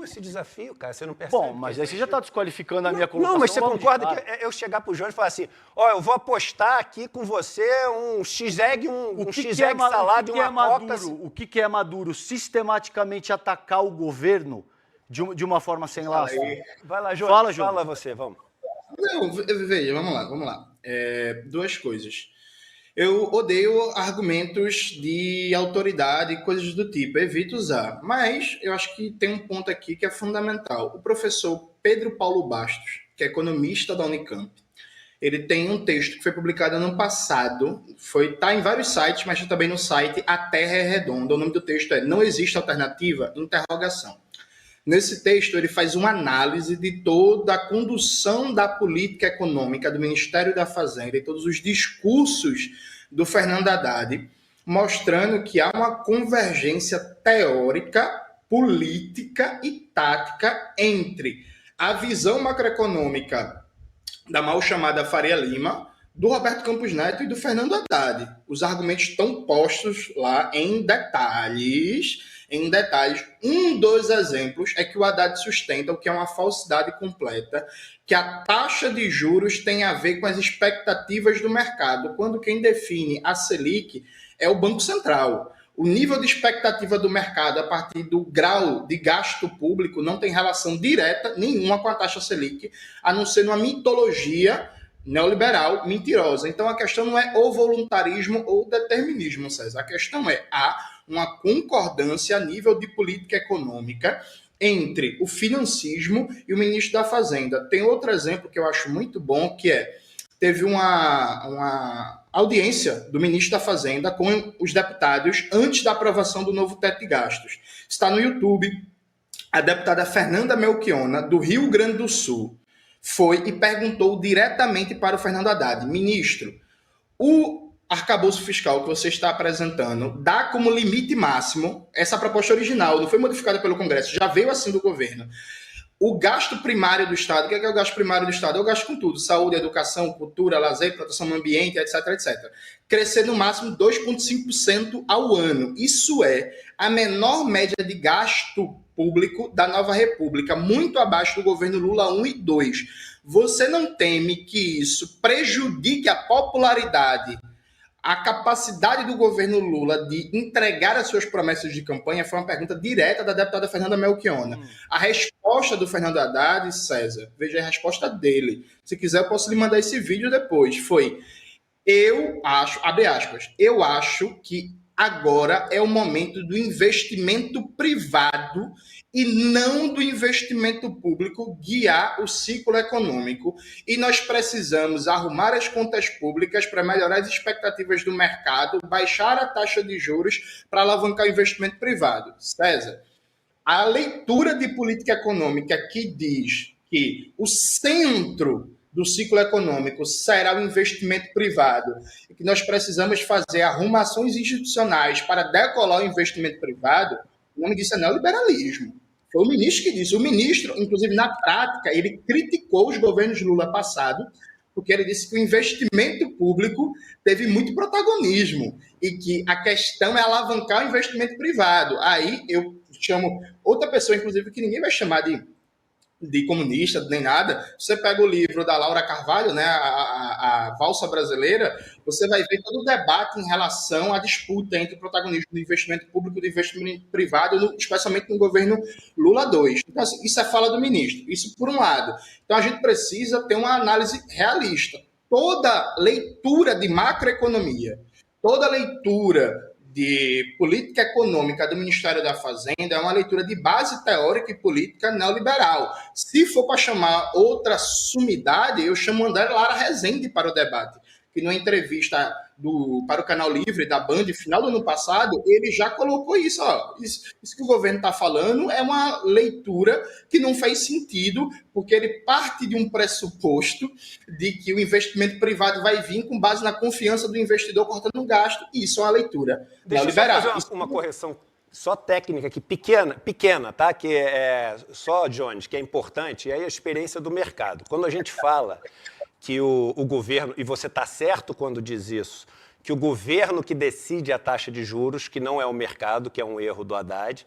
Speaker 4: Esse desafio, cara, você não percebe.
Speaker 2: Bom, mas aí você já está desqualificando a minha colocação.
Speaker 4: Não, mas você concorda que eu chegar pro Jones e falar assim, eu vou apostar aqui com você um X-Egg, um X-Egg salada e uma coca...
Speaker 2: O que é Maduro? Sistematicamente atacar o governo de uma forma sem laço?
Speaker 4: Vai lá, Jones.
Speaker 2: Fala, Jones.
Speaker 4: Fala você, vamos.
Speaker 1: Não, veja, vamos lá. Duas coisas. Eu odeio argumentos de autoridade, coisas do tipo, evito usar. Mas eu acho que tem um ponto aqui que é fundamental. O professor Pedro Paulo Bastos, que é economista da Unicamp, ele tem um texto que foi publicado ano passado, tá em vários sites, mas também no site A Terra é Redonda. O nome do texto é Não Existe Alternativa? Interrogação. Nesse texto, ele faz uma análise de toda a condução da política econômica do Ministério da Fazenda e todos os discursos do Fernando Haddad, mostrando que há uma convergência teórica, política e tática entre a visão macroeconômica da mal chamada Faria Lima, do Roberto Campos Neto e do Fernando Haddad. Os argumentos estão postos lá em detalhes. Um dos exemplos é que o Haddad sustenta o que é uma falsidade completa, que a taxa de juros tem a ver com as expectativas do mercado, quando quem define a Selic é o Banco Central. O nível de expectativa do mercado a partir do grau de gasto público não tem relação direta nenhuma com a taxa Selic, a não ser numa mitologia neoliberal mentirosa. Então a questão não é ou voluntarismo ou determinismo, César. A questão é uma concordância a nível de política econômica entre o financismo e o ministro da Fazenda. Tem outro exemplo que eu acho muito bom, que teve uma audiência do ministro da Fazenda com os deputados antes da aprovação do novo teto de gastos. Está no YouTube. A deputada Fernanda Melchiona, do Rio Grande do Sul, foi e perguntou diretamente para o Fernando Haddad: ministro, o arcabouço fiscal que você está apresentando dá como limite máximo, essa proposta original, não foi modificada pelo Congresso, já veio assim do governo, o gasto primário do Estado. O que é o gasto primário do Estado? Eu gasto com tudo: saúde, educação, cultura, lazer, proteção do ambiente, etc, etc. Crescer no máximo 2,5% ao ano. Isso é a menor média de gasto público da nova república, muito abaixo do governo Lula 1 e 2. Você não teme que isso prejudique a popularidade, a capacidade do governo Lula de entregar as suas promessas de campanha? Foi uma pergunta direta da deputada Fernanda Melchiona. A resposta do Fernando Haddad, César, veja a resposta dele. Se quiser, eu posso lhe mandar esse vídeo depois. Foi: eu acho, abre aspas, eu acho que agora é o momento do investimento privado e não do investimento público guiar o ciclo econômico. E nós precisamos arrumar as contas públicas para melhorar as expectativas do mercado, baixar a taxa de juros para alavancar o investimento privado. César, a leitura de política econômica que diz que o centro do ciclo econômico será o investimento privado e que nós precisamos fazer arrumações institucionais para decolar o investimento privado, o nome disso é neoliberalismo. Foi o ministro que disse. O ministro, inclusive, na prática, ele criticou os governos Lula passado, porque ele disse que o investimento público teve muito protagonismo e que a questão é alavancar o investimento privado. Aí eu chamo outra pessoa, inclusive, que ninguém vai chamar de comunista, nem nada. Você pega o livro da Laura Carvalho, né, a Valsa Brasileira, você vai ver todo o debate em relação à disputa entre o protagonismo do investimento público e do investimento privado, especialmente no governo Lula 2. Então, assim, isso é fala do ministro, isso por um lado. Então, a gente precisa ter uma análise realista. Toda leitura de macroeconomia, toda leitura de política econômica do Ministério da Fazenda é uma leitura de base teórica e política neoliberal. Se for para chamar outra sumidade, eu chamo André Lara Rezende para o debate, que numa entrevista para o Canal Livre da Band, final do ano passado, ele já colocou isso. Ó, isso que o governo está falando é uma leitura que não faz sentido, porque ele parte de um pressuposto de que o investimento privado vai vir com base na confiança do investidor cortando gasto, e isso é uma leitura neoliberal.
Speaker 4: Deixa eu fazer uma correção só técnica aqui, pequena, tá? Que é só, Jones, que é importante, e aí a experiência do mercado. Quando a gente fala que o governo, e você está certo quando diz isso, que o governo que decide a taxa de juros, que não é o mercado, que é um erro do Haddad,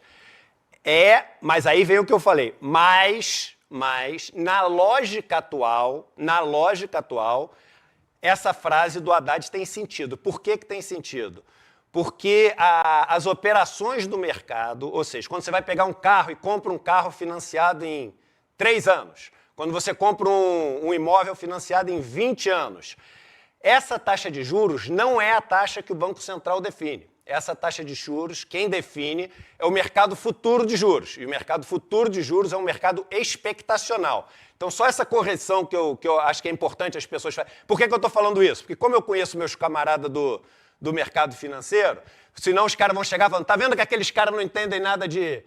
Speaker 4: mas aí vem o que eu falei, mas na lógica atual, essa frase do Haddad tem sentido. Por que tem sentido? Porque as operações do mercado, ou seja, quando você vai pegar um carro e compra um carro financiado em 3 anos, quando você compra um imóvel financiado em 20 anos, essa taxa de juros não é a taxa que o Banco Central define. Essa taxa de juros, quem define é o mercado futuro de juros. E o mercado futuro de juros é um mercado expectacional. Então, só essa correção que eu acho que é importante as pessoas fazerem. Por que eu estou falando isso? Porque como eu conheço meus camaradas do mercado financeiro, senão os caras vão chegar falando, tá vendo que aqueles caras não entendem nada de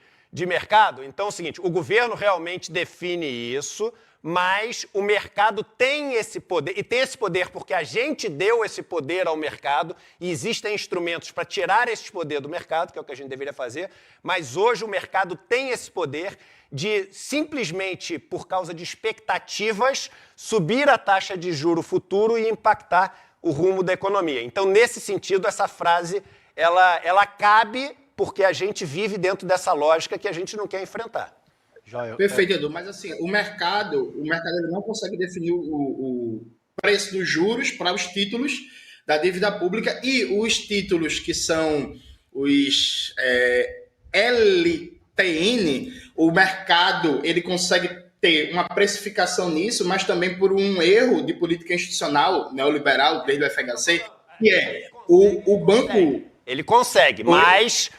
Speaker 4: mercado? Então é o seguinte, o governo realmente define isso, mas o mercado tem esse poder, e tem esse poder porque a gente deu esse poder ao mercado, e existem instrumentos para tirar esse poder do mercado, que é o que a gente deveria fazer, mas hoje o mercado tem esse poder de simplesmente, por causa de expectativas, subir a taxa de juro futuro e impactar o rumo da economia. Então, nesse sentido, essa frase, ela cabe porque a gente vive dentro dessa lógica que a gente não quer enfrentar.
Speaker 1: Perfeito, Edu. Mas assim, o mercado ele não consegue definir o preço dos juros para os títulos da dívida pública, e os títulos que são os LTN, o mercado ele consegue ter uma precificação nisso, mas também por um erro de política institucional neoliberal desde o FHC, que é o banco...
Speaker 4: Ele consegue, mas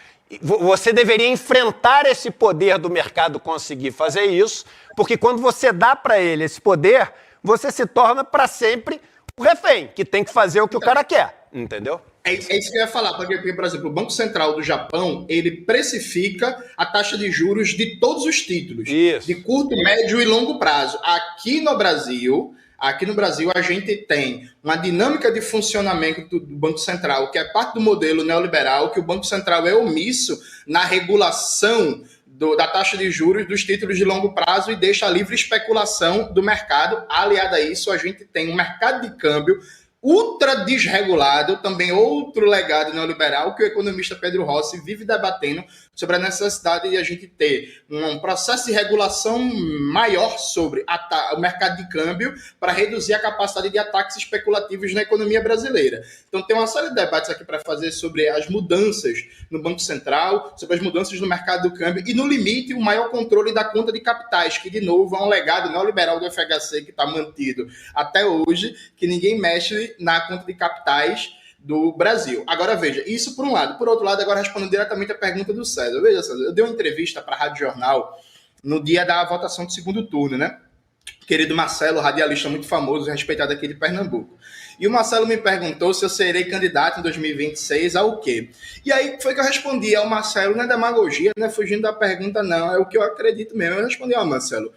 Speaker 4: você deveria enfrentar esse poder do mercado conseguir fazer isso, porque quando você dá para ele esse poder, você se torna para sempre o refém, que tem que fazer o que o cara quer, entendeu?
Speaker 1: É isso que eu ia falar, porque, por exemplo, o Banco Central do Japão, ele precifica a taxa de juros de todos os títulos, de curto, médio e longo prazo. Aqui no Brasil, a gente tem uma dinâmica de funcionamento do Banco Central, que é parte do modelo neoliberal, que o Banco Central é omisso na regulação da taxa de juros dos títulos de longo prazo e deixa a livre especulação do mercado. Aliado a isso, a gente tem um mercado de câmbio ultra desregulado, também outro legado neoliberal que o economista Pedro Rossi vive debatendo sobre a necessidade de a gente ter um processo de regulação maior sobre o mercado de câmbio para reduzir a capacidade de ataques especulativos na economia brasileira. Então tem uma série de debates aqui para fazer sobre as mudanças no Banco Central, sobre as mudanças no mercado do câmbio e, no limite, o maior controle da conta de capitais, que, de novo, é um legado neoliberal do FHC que está mantido até hoje, que ninguém mexe na conta de capitais do Brasil. Agora, veja, isso por um lado. Por outro lado, agora respondendo diretamente a pergunta do César. Veja, César, eu dei uma entrevista para a Rádio Jornal no dia da votação do segundo turno, né? Querido Marcelo, radialista muito famoso, respeitado aqui de Pernambuco. E o Marcelo me perguntou se eu serei candidato em 2026 ao quê? E aí foi que eu respondi ao Marcelo, não é demagogia, não é fugindo da pergunta, não, é o que eu acredito mesmo. Eu respondi ao Marcelo,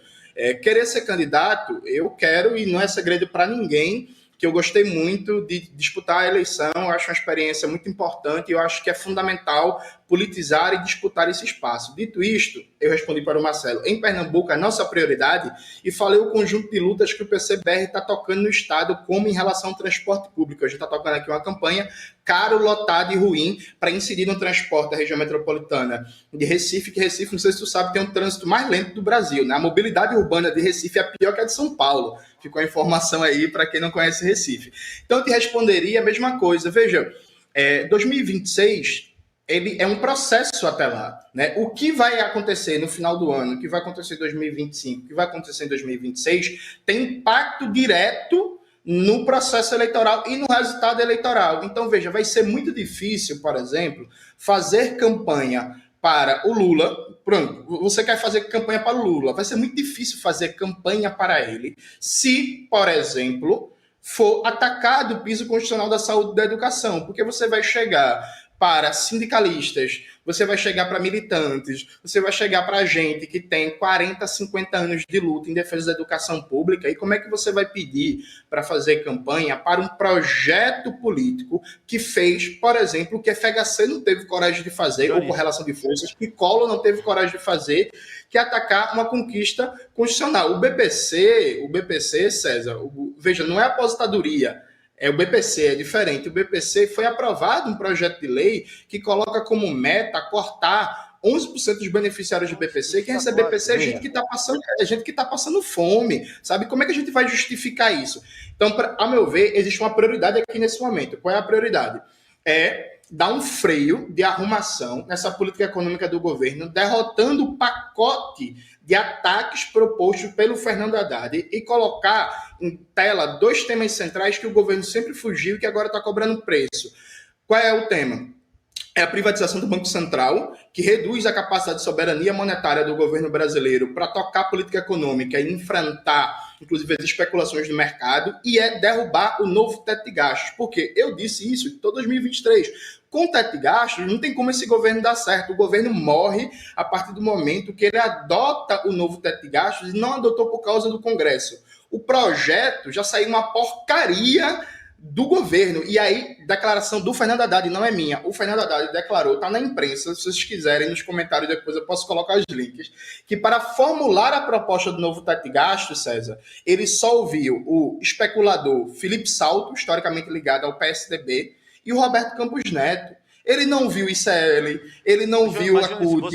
Speaker 1: querer ser candidato, eu quero, e não é segredo para ninguém, que eu gostei muito de disputar a eleição, eu acho uma experiência muito importante, eu acho que é fundamental politizar e disputar esse espaço. Dito isto, eu respondi para o Marcelo, em Pernambuco, a nossa prioridade, e falei o conjunto de lutas que o PCBR está tocando no Estado, como em relação ao transporte público. A gente está tocando aqui uma campanha caro, lotado e ruim para incidir no transporte da região metropolitana de Recife, que Recife, não sei se tu sabe, tem um trânsito mais lento do Brasil, né? A mobilidade urbana de Recife é pior que a de São Paulo. Ficou a informação aí para quem não conhece Recife. Então, eu te responderia a mesma coisa. Veja, 2026... ele é um processo até lá, né? O que vai acontecer no final do ano, o que vai acontecer em 2025, o que vai acontecer em 2026, tem impacto direto no processo eleitoral e no resultado eleitoral. Então, veja, vai ser muito difícil, por exemplo, fazer campanha para o Lula. Pronto, você quer fazer campanha para o Lula, vai ser muito difícil fazer campanha para ele se, por exemplo, for atacado o piso constitucional da saúde e da educação, porque você vai chegar para sindicalistas, você vai chegar para militantes, você vai chegar para gente que tem 40, 50 anos de luta em defesa da educação pública, e como é que você vai pedir para fazer campanha para um projeto político que fez, por exemplo, o que a FHC não teve coragem de fazer, ou correlação de forças, que Collor não teve coragem de fazer, que é atacar uma conquista constitucional. O BPC, César, veja, não é aposentadoria, é o BPC, é diferente. O BPC foi aprovado um projeto de lei que coloca como meta cortar 11% dos beneficiários do BPC. Quem recebe BPC é gente que está passando fome, sabe? Como é que a gente vai justificar isso? Então, a meu ver, existe uma prioridade aqui nesse momento. Qual é a prioridade? É dar um freio de arrumação nessa política econômica do governo, derrotando o pacote de ataques propostos pelo Fernando Haddad e colocar em tela 2 temas centrais que o governo sempre fugiu e que agora está cobrando preço. Qual é o tema? É a privatização do Banco Central, que reduz a capacidade de soberania monetária do governo brasileiro para tocar a política econômica e enfrentar, inclusive, as especulações do mercado, e é derrubar o novo teto de gastos. Porque eu disse isso em 2023. Com o teto de gastos, não tem como esse governo dar certo. O governo morre a partir do momento que ele adota o novo teto de gastos e não adotou por causa do Congresso. O projeto já saiu uma porcaria do governo. E aí, declaração do Fernando Haddad, não é minha. O Fernando Haddad declarou, está na imprensa, se vocês quiserem, nos comentários depois eu posso colocar os links, que para formular a proposta do novo teto de gastos, César, ele só ouviu o especulador Felipe Salto, historicamente ligado ao PSDB, e o Roberto Campos Neto. Ele não viu o ICL, ele não viu a CUT,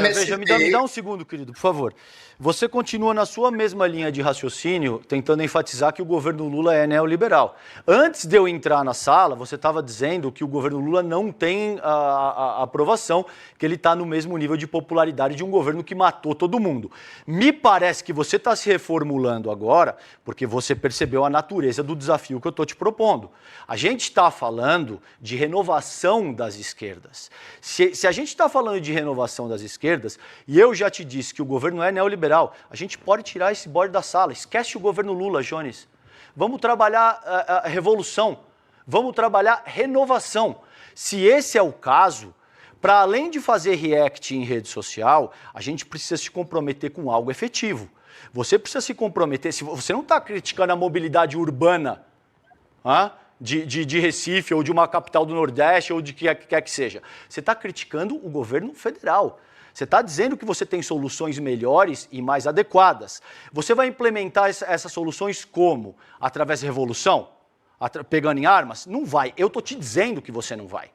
Speaker 2: veja, me dá um segundo, querido, por favor. Você continua na sua mesma linha de raciocínio, tentando enfatizar que o governo Lula é neoliberal. Antes de eu entrar na sala, você estava dizendo que o governo Lula não tem a aprovação, que ele está no mesmo nível de popularidade de um governo que matou todo mundo. Me parece que você está se reformulando agora, porque você percebeu a natureza do desafio que eu estou te propondo. A gente está falando de renovação das esquerdas. Se a gente está falando de renovação das esquerdas, e eu já te disse que o governo é neoliberal, a gente pode tirar esse bode da sala. Esquece o governo Lula, Jones. Vamos trabalhar a revolução. Vamos trabalhar renovação. Se esse é o caso, para além de fazer react em rede social, a gente precisa se comprometer com algo efetivo. Você precisa se comprometer. Se você não está criticando a mobilidade urbana de Recife ou de uma capital do Nordeste ou de que quer que seja, você está criticando o governo federal. Você está dizendo que você tem soluções melhores e mais adequadas. Você vai implementar essas soluções como? Através de revolução? Pegando em armas? Não vai. Eu estou te dizendo que você não vai.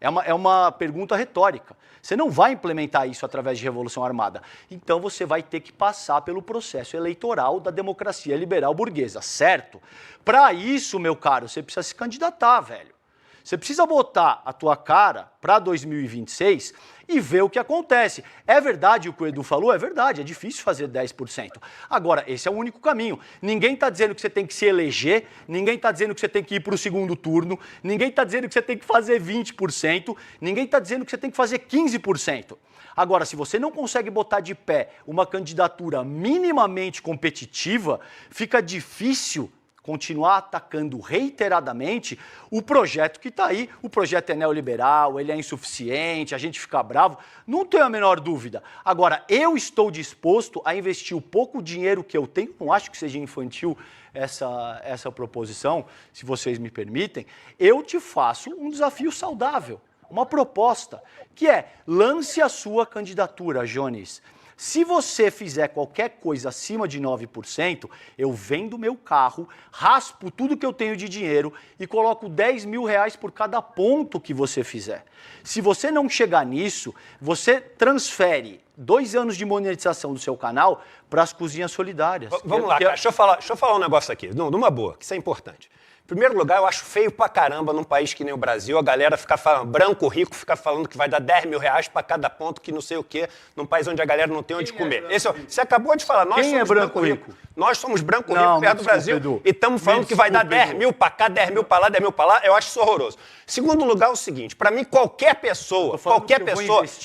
Speaker 2: É uma pergunta retórica. Você não vai implementar isso através de revolução armada. Então você vai ter que passar pelo processo eleitoral da democracia liberal burguesa, certo? Para isso, meu caro, você precisa se candidatar, velho. Você precisa botar a tua cara para 2026 e ver o que acontece. É verdade o que o Edu falou? É verdade, é difícil fazer 10%. Agora, esse é o único caminho. Ninguém está dizendo que você tem que se eleger, ninguém está dizendo que você tem que ir para o segundo turno, ninguém está dizendo que você tem que fazer 20%, ninguém está dizendo que você tem que fazer 15%. Agora, se você não consegue botar de pé uma candidatura minimamente competitiva, fica difícil continuar atacando reiteradamente o projeto que está aí. O projeto é neoliberal, ele é insuficiente, a gente fica bravo, não tenho a menor dúvida. Agora, eu estou disposto a investir o pouco dinheiro que eu tenho, não acho que seja infantil essa proposição, se vocês me permitem, eu te faço um desafio saudável, uma proposta, que é, lance a sua candidatura, Jones. Se você fizer qualquer coisa acima de 9%, eu vendo meu carro, raspo tudo que eu tenho de dinheiro e coloco 10 mil reais por cada ponto que você fizer. Se você não chegar nisso, você transfere 2 anos de monetização do seu canal para as cozinhas solidárias.
Speaker 4: Vamos lá, cara, deixa eu falar um negócio aqui, numa boa, que isso é importante. Em primeiro lugar, eu acho feio pra caramba num país que nem o Brasil, a galera ficar falando, branco rico, ficar falando que vai dar 10 mil reais pra cada ponto, que não sei o quê, num país onde a galera não tem onde comer. Você acabou de falar, nós
Speaker 2: somos branco rico.
Speaker 4: Nós somos branco rico
Speaker 2: Não,
Speaker 4: perto do Brasil
Speaker 2: Edu.
Speaker 4: e estamos falando que vai dar 10 mil para cá, 10 mil para lá, 10 mil para lá. Eu acho isso horroroso. Segundo lugar, é o seguinte, para mim, qualquer pessoa...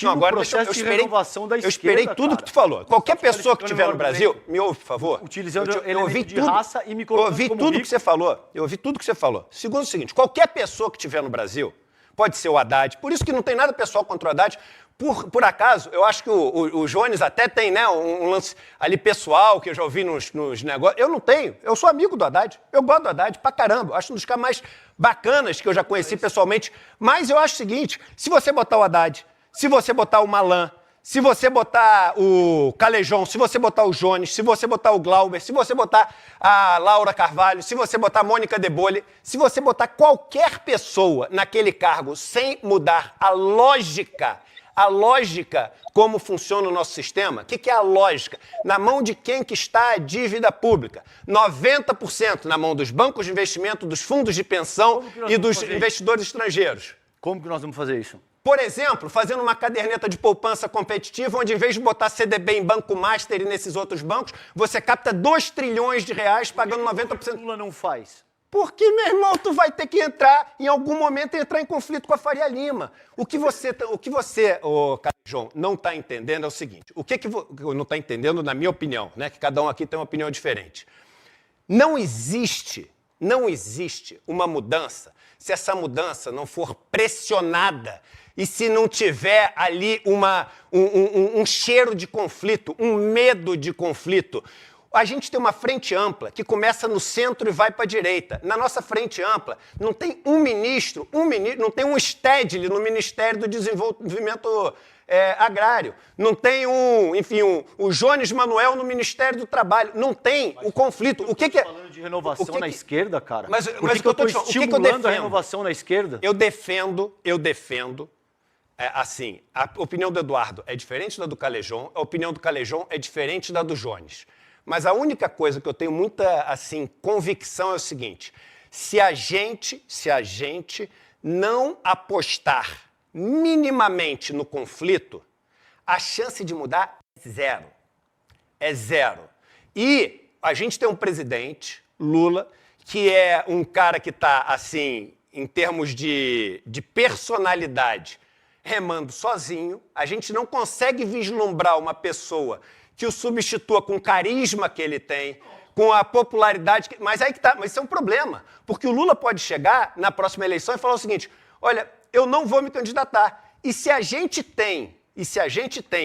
Speaker 2: Não, agora
Speaker 4: eu esperei tudo que tu falou. Qualquer pessoa que estiver no Brasil, me ouve, por favor.
Speaker 2: Utilizando
Speaker 4: eu ouvi
Speaker 2: de
Speaker 4: tudo,
Speaker 2: raça e me
Speaker 4: eu
Speaker 2: colocando
Speaker 4: ouvi
Speaker 2: como
Speaker 4: tudo
Speaker 2: rico.
Speaker 4: que você falou. Eu ouvi tudo que você falou. Segundo é o seguinte, qualquer pessoa que estiver no Brasil, pode ser o Haddad, por isso que não tem nada pessoal contra o Haddad. Por acaso, eu acho que o Jones até tem, né, um lance ali pessoal que eu já ouvi nos negócios. Eu não tenho. Eu sou amigo do Haddad. Eu gosto do Haddad pra caramba. Eu acho um dos caras mais bacanas que eu já conheci pessoalmente. Mas eu acho o seguinte, se você botar o Haddad, se você botar o Malan, se você botar o Calejão, se você botar o Jones, se você botar o Glauber, se você botar a Laura Carvalho, se você botar a Mônica De Bolle, se você botar qualquer pessoa naquele cargo sem mudar a lógica como funciona o nosso sistema, o que é a lógica? Na mão de quem que está a dívida pública? 90% na mão dos bancos de investimento, dos fundos de pensão e dos investidores estrangeiros.
Speaker 2: Como que nós vamos fazer isso?
Speaker 4: Por exemplo, fazendo uma caderneta de poupança competitiva, onde em vez de botar CDB em Banco Master e nesses outros bancos, você capta 2 trilhões de reais pagando 90%.
Speaker 2: Lula não faz.
Speaker 4: Porque, meu irmão, tu vai ter que entrar, em algum momento, em conflito com a Faria Lima. O que você, João, não está entendendo é o seguinte. O que não está entendendo, na minha opinião, né? Que cada um aqui tem uma opinião diferente. Não existe uma mudança se essa mudança não for pressionada e se não tiver ali um cheiro de conflito, um medo de conflito. A gente tem uma frente ampla que começa no centro e vai para a direita. Na nossa frente ampla, não tem um ministro, não tem um Stedley no Ministério do Desenvolvimento Agrário. Não tem o Jones Manuel no Ministério do Trabalho. Não tem o conflito. O que é...
Speaker 2: falando de renovação na esquerda, cara?
Speaker 4: Mas
Speaker 2: o que eu estou estimulando a renovação na esquerda?
Speaker 4: Eu defendo... assim, a opinião do Eduardo é diferente da do Calejão, a opinião do Calejão é diferente da do Jones. Mas a única coisa que eu tenho muita, assim, convicção é o seguinte, se a gente não apostar minimamente no conflito, a chance de mudar é zero. É zero. E a gente tem um presidente, Lula, que é um cara que está, assim, em termos de personalidade, remando sozinho. A gente não consegue vislumbrar uma pessoa que o substitua com o carisma que ele tem, com a popularidade... Mas aí que tá, mas isso é um problema, porque o Lula pode chegar na próxima eleição e falar o seguinte, olha, eu não vou me candidatar. E se a gente tem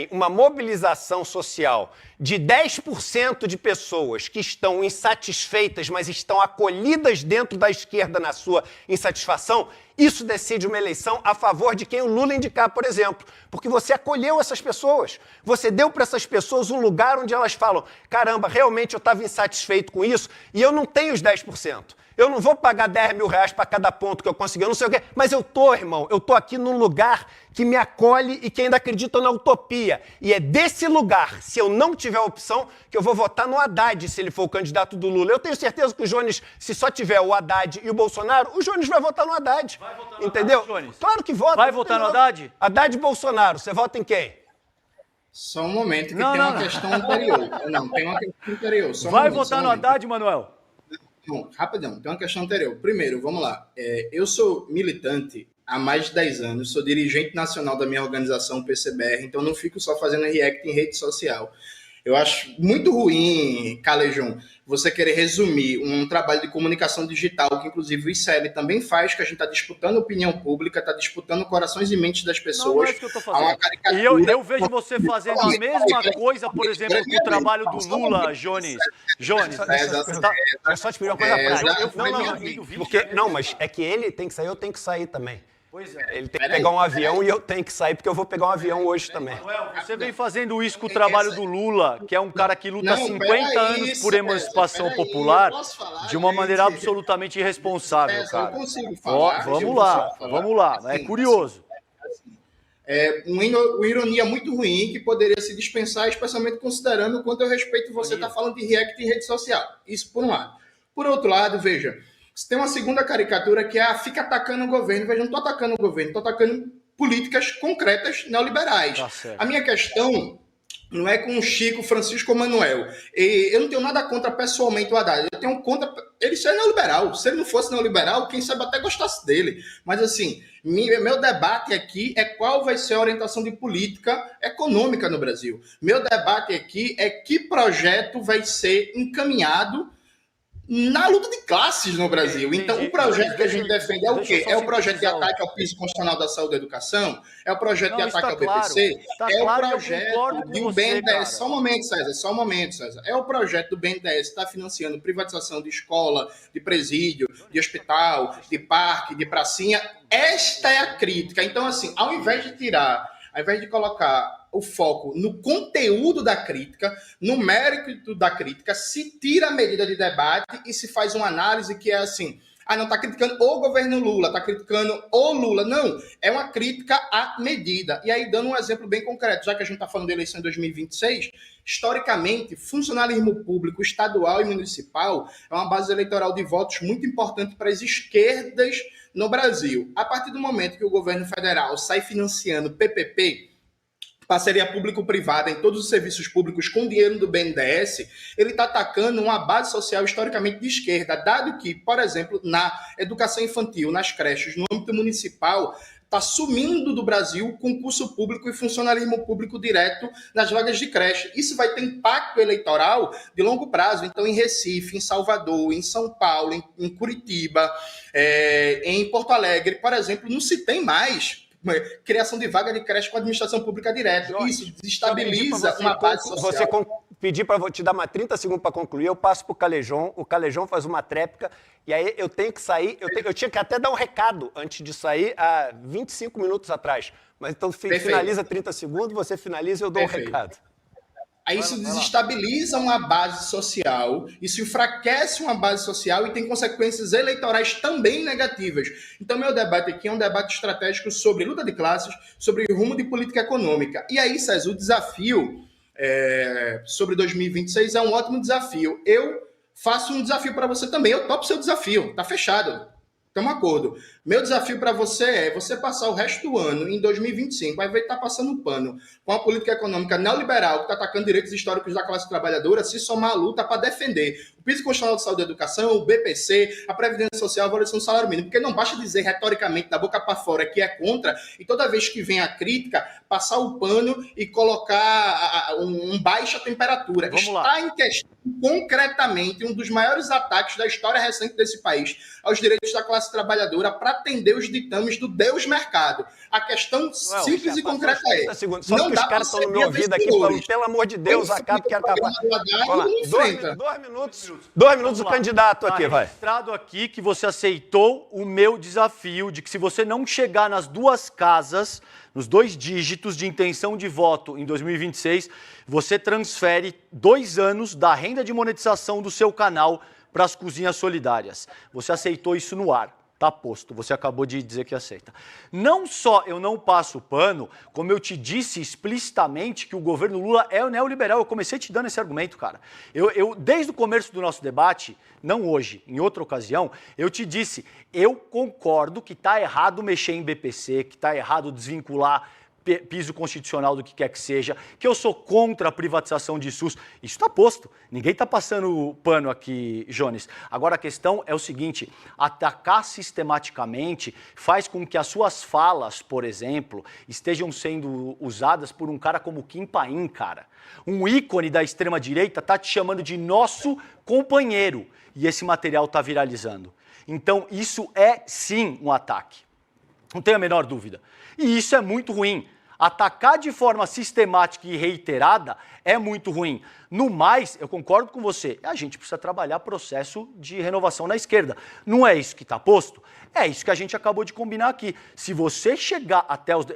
Speaker 4: uma mobilização social de 10% de pessoas que estão insatisfeitas, mas estão acolhidas dentro da esquerda na sua insatisfação, isso decide uma eleição a favor de quem o Lula indicar, por exemplo. Porque você acolheu essas pessoas. Você deu para essas pessoas um lugar onde elas falam, caramba, realmente eu estava insatisfeito com isso e eu não tenho os 10%. Eu não vou pagar 10 mil reais para cada ponto que eu consegui, eu não sei o quê. Mas eu tô, irmão, eu tô aqui num lugar que me acolhe e que ainda acredita na utopia. E é desse lugar, se eu não tiver opção, que eu vou votar no Haddad, se ele for o candidato do Lula. Eu tenho certeza que o Jones, se só tiver o Haddad e o Bolsonaro, o Jones vai votar no Haddad.
Speaker 2: Vai votar no
Speaker 4: entendeu?
Speaker 2: Haddad, Jones?
Speaker 4: Claro que vota.
Speaker 2: Vai votar no Haddad?
Speaker 4: Haddad e Bolsonaro, você vota em quem?
Speaker 1: Só um momento, que tem uma questão anterior. Não, tem uma questão anterior.
Speaker 2: Vai votar no Haddad, Manuel?
Speaker 1: Não, rapidão, tem uma questão anterior. Primeiro, vamos lá. Eu sou militante há mais de 10 anos, sou dirigente nacional da minha organização, PCBR, então não fico só fazendo react em rede social. Eu acho muito ruim, Calejão, você querer resumir um trabalho de comunicação digital, que inclusive o ICL também faz, que a gente está disputando opinião pública, está disputando corações e mentes das pessoas.
Speaker 2: Não é isso que eu estou fazendo. E eu vejo você fazendo a mesma coisa, por exemplo, que o trabalho do Lula, Jones. Jones,
Speaker 4: eu só te pedir uma coisa prática. Não, mas é que ele tem que sair, eu tenho que sair também.
Speaker 2: Pois é.
Speaker 4: Ele tem que pegar um avião e eu tenho que sair, porque eu vou pegar um avião hoje também.
Speaker 2: Manuel, você vem fazendo isso com o trabalho do Lula, que é um cara que luta 50 anos por emancipação popular, de uma maneira absolutamente irresponsável, cara.
Speaker 1: Eu consigo falar.
Speaker 2: Vamos lá. É curioso.
Speaker 1: Uma ironia muito ruim que poderia se dispensar, especialmente considerando o quanto eu respeito você estar falando de react em rede social. Isso por um lado. Por outro lado, veja, você tem uma segunda caricatura que é fica atacando o governo. Veja, não estou atacando o governo, estou atacando políticas concretas neoliberais.
Speaker 2: Tá certo.
Speaker 1: A minha questão Não é com o Chico Francisco Manuel. E eu não tenho nada contra pessoalmente o Haddad. Eu tenho contra ele ser neoliberal. Se ele não fosse neoliberal, quem sabe até gostasse dele. Mas, assim, meu debate aqui é qual vai ser a orientação de política econômica no Brasil. Meu debate aqui é que projeto vai ser encaminhado na luta de classes no Brasil. Então, o projeto que a gente defende é o quê? É o projeto de ataque ao piso constitucional da saúde e da educação? É o projeto de ataque ao BPC? É o projeto do BNDES. Só um momento, César. Só um momento, César. É o projeto do BNDES que está financiando privatização de escola, de presídio, de hospital, de parque, de pracinha. Esta é a crítica. Então, assim, ao invés de colocar o foco no conteúdo da crítica, no mérito da crítica, se tira a medida de debate e se faz uma análise que é assim, não está criticando o governo Lula, está criticando o Lula. Não, é uma crítica à medida. E aí, dando um exemplo bem concreto, já que a gente está falando de eleição em 2026, historicamente, funcionalismo público estadual e municipal é uma base eleitoral de votos muito importante para as esquerdas no Brasil. A partir do momento que o governo federal sai financiando PPP, parceria público-privada em todos os serviços públicos com dinheiro do BNDES, ele está atacando uma base social historicamente de esquerda, dado que, por exemplo, na educação infantil, nas creches, no âmbito municipal, está sumindo do Brasil concurso público e funcionalismo público direto nas vagas de creche. Isso vai ter impacto eleitoral de longo prazo. Então, em Recife, em Salvador, em São Paulo, em Curitiba, em Porto Alegre, por exemplo, não se tem mais criação de vaga de creche com administração pública direta.
Speaker 4: Jorge,
Speaker 1: isso desestabiliza uma base social.
Speaker 4: Pedir para te dar mais 30 segundos para concluir, eu passo para o Calejão faz uma tréplica, e aí eu tenho que sair, eu tinha que até dar um recado antes de sair, há 25 minutos atrás. Mas então finaliza 30 segundos, você finaliza e eu dou um recado.
Speaker 1: Aí isso desestabiliza uma base social, isso enfraquece uma base social e tem consequências eleitorais também negativas. Então, meu debate aqui é um debate estratégico sobre luta de classes, sobre rumo de política econômica. E aí, César, o desafio sobre 2026 é um ótimo desafio. Eu faço um desafio para você também. Eu topo seu desafio. Tá fechado. Estamos de acordo. Meu desafio para você é você passar o resto do ano, em 2025, vai ver que está passando um pano com a política econômica neoliberal que está atacando direitos históricos da classe trabalhadora, se somar à luta para defender o piso constitucional de saúde e educação, o BPC, a Previdência Social, a valorização do salário mínimo. Porque não basta dizer retoricamente, da boca para fora, que é contra, e toda vez que vem a crítica, passar o pano e colocar um baixa temperatura. Está em questão, concretamente, um dos maiores ataques da história recente desse país aos direitos da classe trabalhadora para atender os ditames do Deus mercado. A questão simples e concreta é...
Speaker 4: Só não que os caras estão no meu ouvido aqui falando, pelo amor de Deus, acaba que acabar. 2 minutos o candidato aqui, vai.
Speaker 2: Registrado aqui que você aceitou o meu desafio de que se você não chegar nas 2 casas, nos 2 dígitos de intenção de voto em 2026, você transfere 2 anos da renda de monetização do seu canal para as cozinhas solidárias. Você aceitou isso no ar. Tá posto, você acabou de dizer que aceita. Não só eu não passo pano, como eu te disse explicitamente que o governo Lula é o neoliberal. Eu comecei te dando esse argumento, cara. Eu desde o começo do nosso debate, não hoje, em outra ocasião, eu te disse, eu concordo que tá errado mexer em BPC, que tá errado desvincular piso constitucional do que quer que seja, que eu sou contra a privatização de SUS. Isso está posto. Ninguém está passando pano aqui, Jones. Agora a questão é o seguinte, atacar sistematicamente faz com que as suas falas, por exemplo, estejam sendo usadas por um cara como Kim Paim, cara. Um ícone da extrema-direita está te chamando de nosso companheiro e esse material está viralizando. Então isso é sim um ataque. Não tenho a menor dúvida. E isso é muito ruim. Atacar de forma sistemática e reiterada é muito ruim. No mais, eu concordo com você, a gente precisa trabalhar processo de renovação na esquerda. Não é isso que está posto? É isso que a gente acabou de combinar aqui. Se você chegar até os...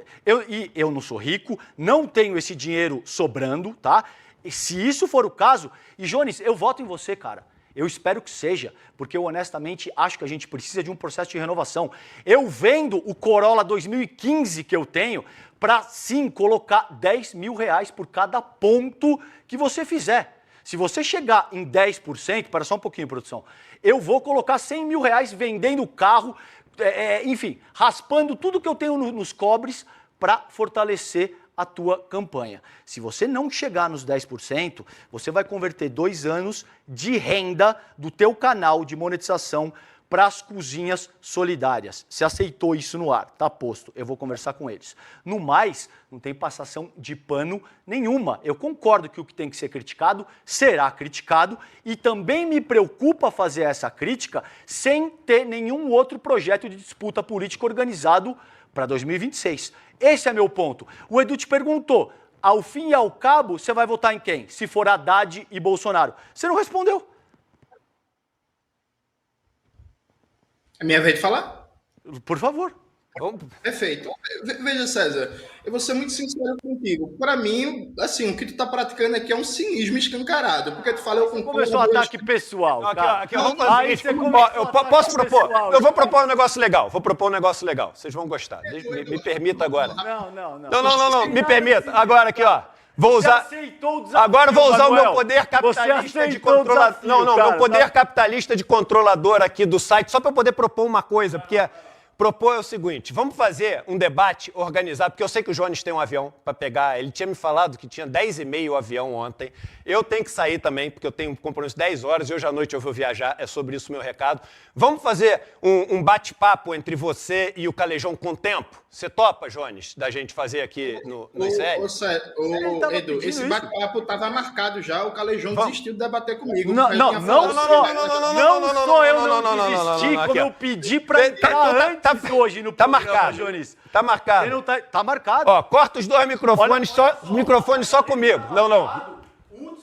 Speaker 2: Eu não sou rico, não tenho esse dinheiro sobrando, tá? E se isso for o caso... E, Jones, eu voto em você, cara. Eu espero que seja, porque eu honestamente acho que a gente precisa de um processo de renovação. Eu vendo o Corolla 2015 que eu tenho para, sim, colocar R$10 mil por cada ponto que você fizer. Se você chegar em 10%, para só um pouquinho, produção, eu vou colocar R$100 mil vendendo o carro, enfim, raspando tudo que eu tenho nos cobres para fortalecer a tua campanha. Se você não chegar nos 10%, você vai converter 2 anos de renda do teu canal de monetização para as cozinhas solidárias. Você aceitou isso no ar, tá posto. Eu vou conversar com eles. No mais, não tem passação de pano nenhuma. Eu concordo que o que tem que ser criticado será criticado e também me preocupa fazer essa crítica sem ter nenhum outro projeto de disputa política organizado para 2026. Esse é meu ponto. O Edu te perguntou, ao fim e ao cabo, você vai votar em quem? Se for Haddad e Bolsonaro. Você não respondeu.
Speaker 1: É minha vez de falar?
Speaker 2: Por favor.
Speaker 1: Perfeito. Veja, César, eu vou ser muito sincero contigo. Para mim, assim, o que tu tá praticando aqui é um cinismo escancarado. Porque tu fala, eu concordo...
Speaker 2: Começou o ataque pessoal.
Speaker 4: Aqui, vamos fazer o seguinte. Eu posso propor? Eu vou propor um negócio legal. Vocês vão gostar. Me permita agora. Não. Me permita. Agora aqui, ó. Vou usar. Agora vou usar o meu poder capitalista de controlador. Meu poder capitalista de controlador aqui do site, só para eu poder propor uma coisa, porque propor é o seguinte: vamos fazer um debate organizado, porque eu sei que o Jones tem um avião para pegar. Ele tinha me falado que tinha 10h30 o avião ontem. Eu tenho que sair também, porque eu tenho um compromisso 10 horas e hoje à noite eu vou viajar. É sobre isso o meu recado. Vamos fazer um bate-papo entre você e o Calejão com tempo? Você topa, Jones, da gente fazer aqui no ICL?
Speaker 1: Edu, esse bate-papo estava marcado já, o Calejão desistiu de debater comigo.
Speaker 2: Não sou eu não desisti, como eu pedi para entrar antes hoje no programa, Jones.
Speaker 4: Tá marcado.
Speaker 2: Tá marcado.
Speaker 4: Ó, corta os 2 microfones só comigo. Não.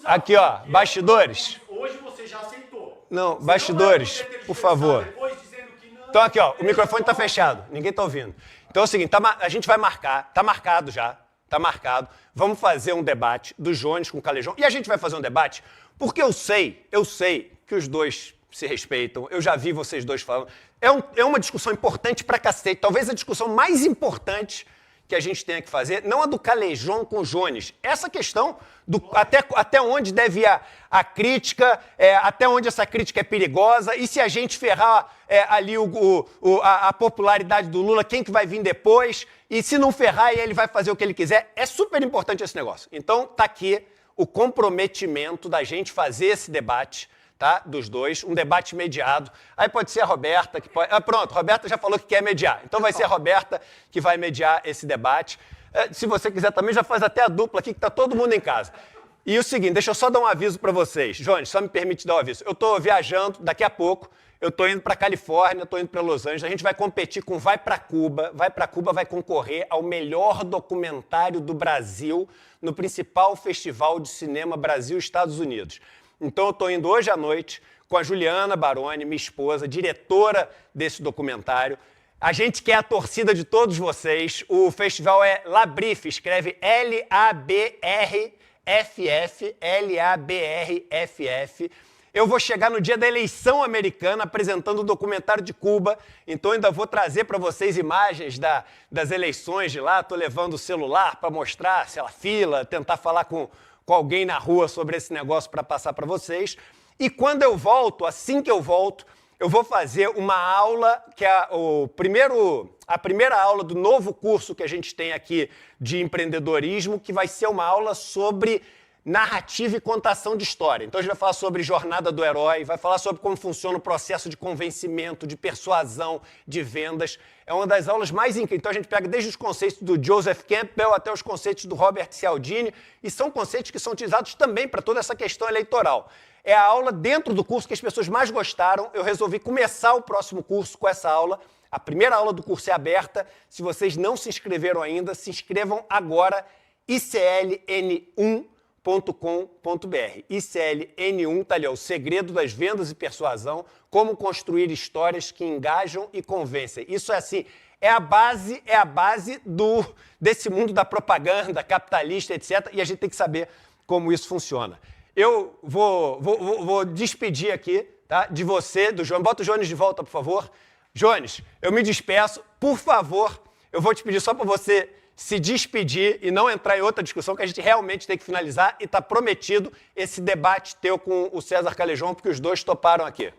Speaker 4: Aqui, ó, bastidores.
Speaker 2: Hoje você já aceitou.
Speaker 4: Não, bastidores, por favor. Então aqui, ó, o microfone tá fechado, ninguém tá ouvindo. Então é o seguinte, a gente vai marcar, tá marcado já, tá marcado. Vamos fazer um debate do Jones com o Calejão. E a gente vai fazer um debate porque eu sei que os dois se respeitam. Eu já vi vocês dois falando. É uma discussão importante pra cacete. Talvez a discussão mais importante que a gente tenha que fazer, não a do Calejão com o Jones. Essa questão do até onde deve ir a crítica, até onde essa crítica é perigosa, e se a gente ferrar ali a popularidade do Lula, quem que vai vir depois, e se não ferrar, ele vai fazer o que ele quiser. É super importante esse negócio. Então, tá aqui o comprometimento da gente fazer esse debate, tá? Dos dois, um debate mediado. Aí pode ser a Roberta, que pode... pronto, a Roberta já falou que quer mediar. Então vai ser a Roberta que vai mediar esse debate. Se você quiser também, já faz até a dupla aqui, que tá todo mundo em casa. E o seguinte, deixa eu só dar um aviso para vocês. Jones, só me permite dar um aviso. Eu tô viajando daqui a pouco, eu tô indo para Califórnia, tô indo para Los Angeles, a gente vai competir com Vai para Cuba. Vai para Cuba vai concorrer ao melhor documentário do Brasil no principal festival de cinema Brasil-Estados Unidos. Então eu estou indo hoje à noite com a Juliana Baroni, minha esposa, diretora desse documentário. A gente quer a torcida de todos vocês. O festival é Labrif, escreve L-A-B-R-F-F, L-A-B-R-F-F. Eu vou chegar no dia da eleição americana apresentando o documentário de Cuba, então ainda vou trazer para vocês imagens das eleições de lá. Estou levando o celular para mostrar, sei lá, fila, tentar falar com alguém na rua sobre esse negócio para passar para vocês. E quando eu volto, assim que eu volto, eu vou fazer uma aula, que é a primeira aula do novo curso que a gente tem aqui de empreendedorismo, que vai ser uma aula sobre narrativa e contação de história. Então a gente vai falar sobre jornada do herói, vai falar sobre como funciona o processo de convencimento, de persuasão, de vendas. É uma das aulas mais incríveis. Então a gente pega desde os conceitos do Joseph Campbell até os conceitos do Robert Cialdini, e são conceitos que são utilizados também para toda essa questão eleitoral. É a aula dentro do curso que as pessoas mais gostaram. Eu resolvi começar o próximo curso com essa aula. A primeira aula do curso é aberta. Se vocês não se inscreveram ainda, se inscrevam agora. ICLN1.com.br. ICLN1 tá ali, ó, o segredo das vendas e persuasão, como construir histórias que engajam e convencem. Isso é assim, é a base desse mundo da propaganda capitalista, etc. E a gente tem que saber como isso funciona. Eu vou despedir aqui, tá, de você, do Jones. Bota o Jones de volta, por favor. Jones, eu me despeço. Por favor, eu vou te pedir só para você se despedir e não entrar em outra discussão, que a gente realmente tem que finalizar, e está prometido esse debate teu com o César Calejão, porque os dois toparam aqui.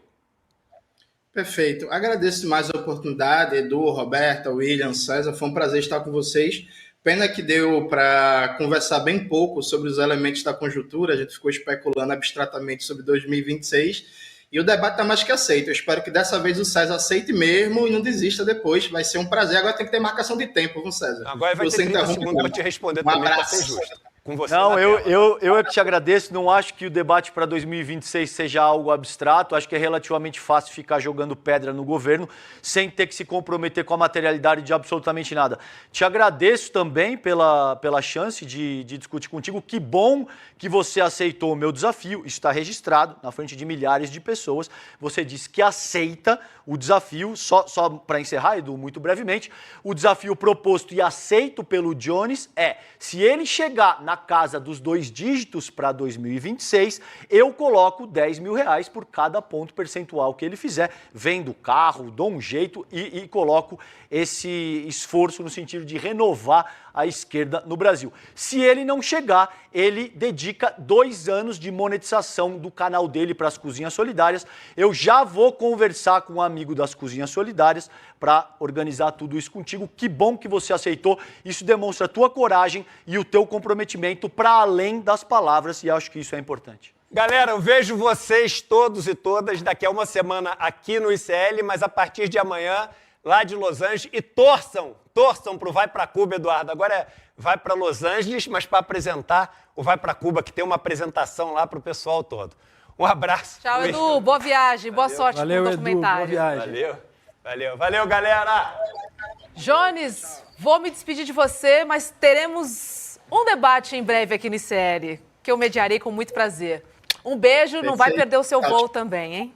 Speaker 1: Perfeito. Agradeço mais a oportunidade, Edu, Roberta, William, César. Foi um prazer estar com vocês. Pena que deu para conversar bem pouco sobre os elementos da conjuntura, a gente ficou especulando abstratamente sobre 2026 e o debate está mais que aceito. Eu espero que dessa vez o César aceite mesmo e não desista depois, vai ser um prazer. Agora tem que ter marcação de tempo, viu, César?
Speaker 4: Agora vai ter 30 segundos para te responder também, para ser justo. Com você
Speaker 2: não, eu é que te agradeço. Não acho que o debate para 2026 seja algo abstrato. Acho que é relativamente fácil ficar jogando pedra no governo sem ter que se comprometer com a materialidade de absolutamente nada. Te agradeço também pela chance de discutir contigo. Que bom que você aceitou o meu desafio. Isso está registrado na frente de milhares de pessoas. Você disse que aceita o desafio. Só para encerrar, Edu, muito brevemente, o desafio proposto e aceito pelo Jones é: se ele chegar na casa dos 2 dígitos para 2026, eu coloco R$10 mil por cada ponto percentual que ele fizer, vendo o carro, dou um jeito e coloco esse esforço no sentido de renovar a esquerda no Brasil. Se ele não chegar, ele dedica 2 anos de monetização do canal dele para as Cozinhas Solidárias. Eu já vou conversar com um amigo das Cozinhas Solidárias para organizar tudo isso contigo. Que bom que você aceitou. Isso demonstra a tua coragem e o teu comprometimento para além das palavras, e acho que isso é importante.
Speaker 4: Galera, eu vejo vocês todos e todas daqui a uma semana aqui no ICL, mas a partir de amanhã lá de Los Angeles, e torçam para o Vai Pra Cuba, Eduardo. Agora vai para Los Angeles, mas para apresentar o Vai Pra Cuba, que tem uma apresentação lá para o pessoal todo. Um abraço.
Speaker 3: Tchau, Edu. Boa viagem, boa sorte com o documentário.
Speaker 5: Edu, boa viagem.
Speaker 4: Valeu, galera.
Speaker 3: Jones, vou me despedir de você, mas teremos um debate em breve aqui no ICL, que eu mediarei com muito prazer. Um beijo, não vai perder o seu voo também, hein?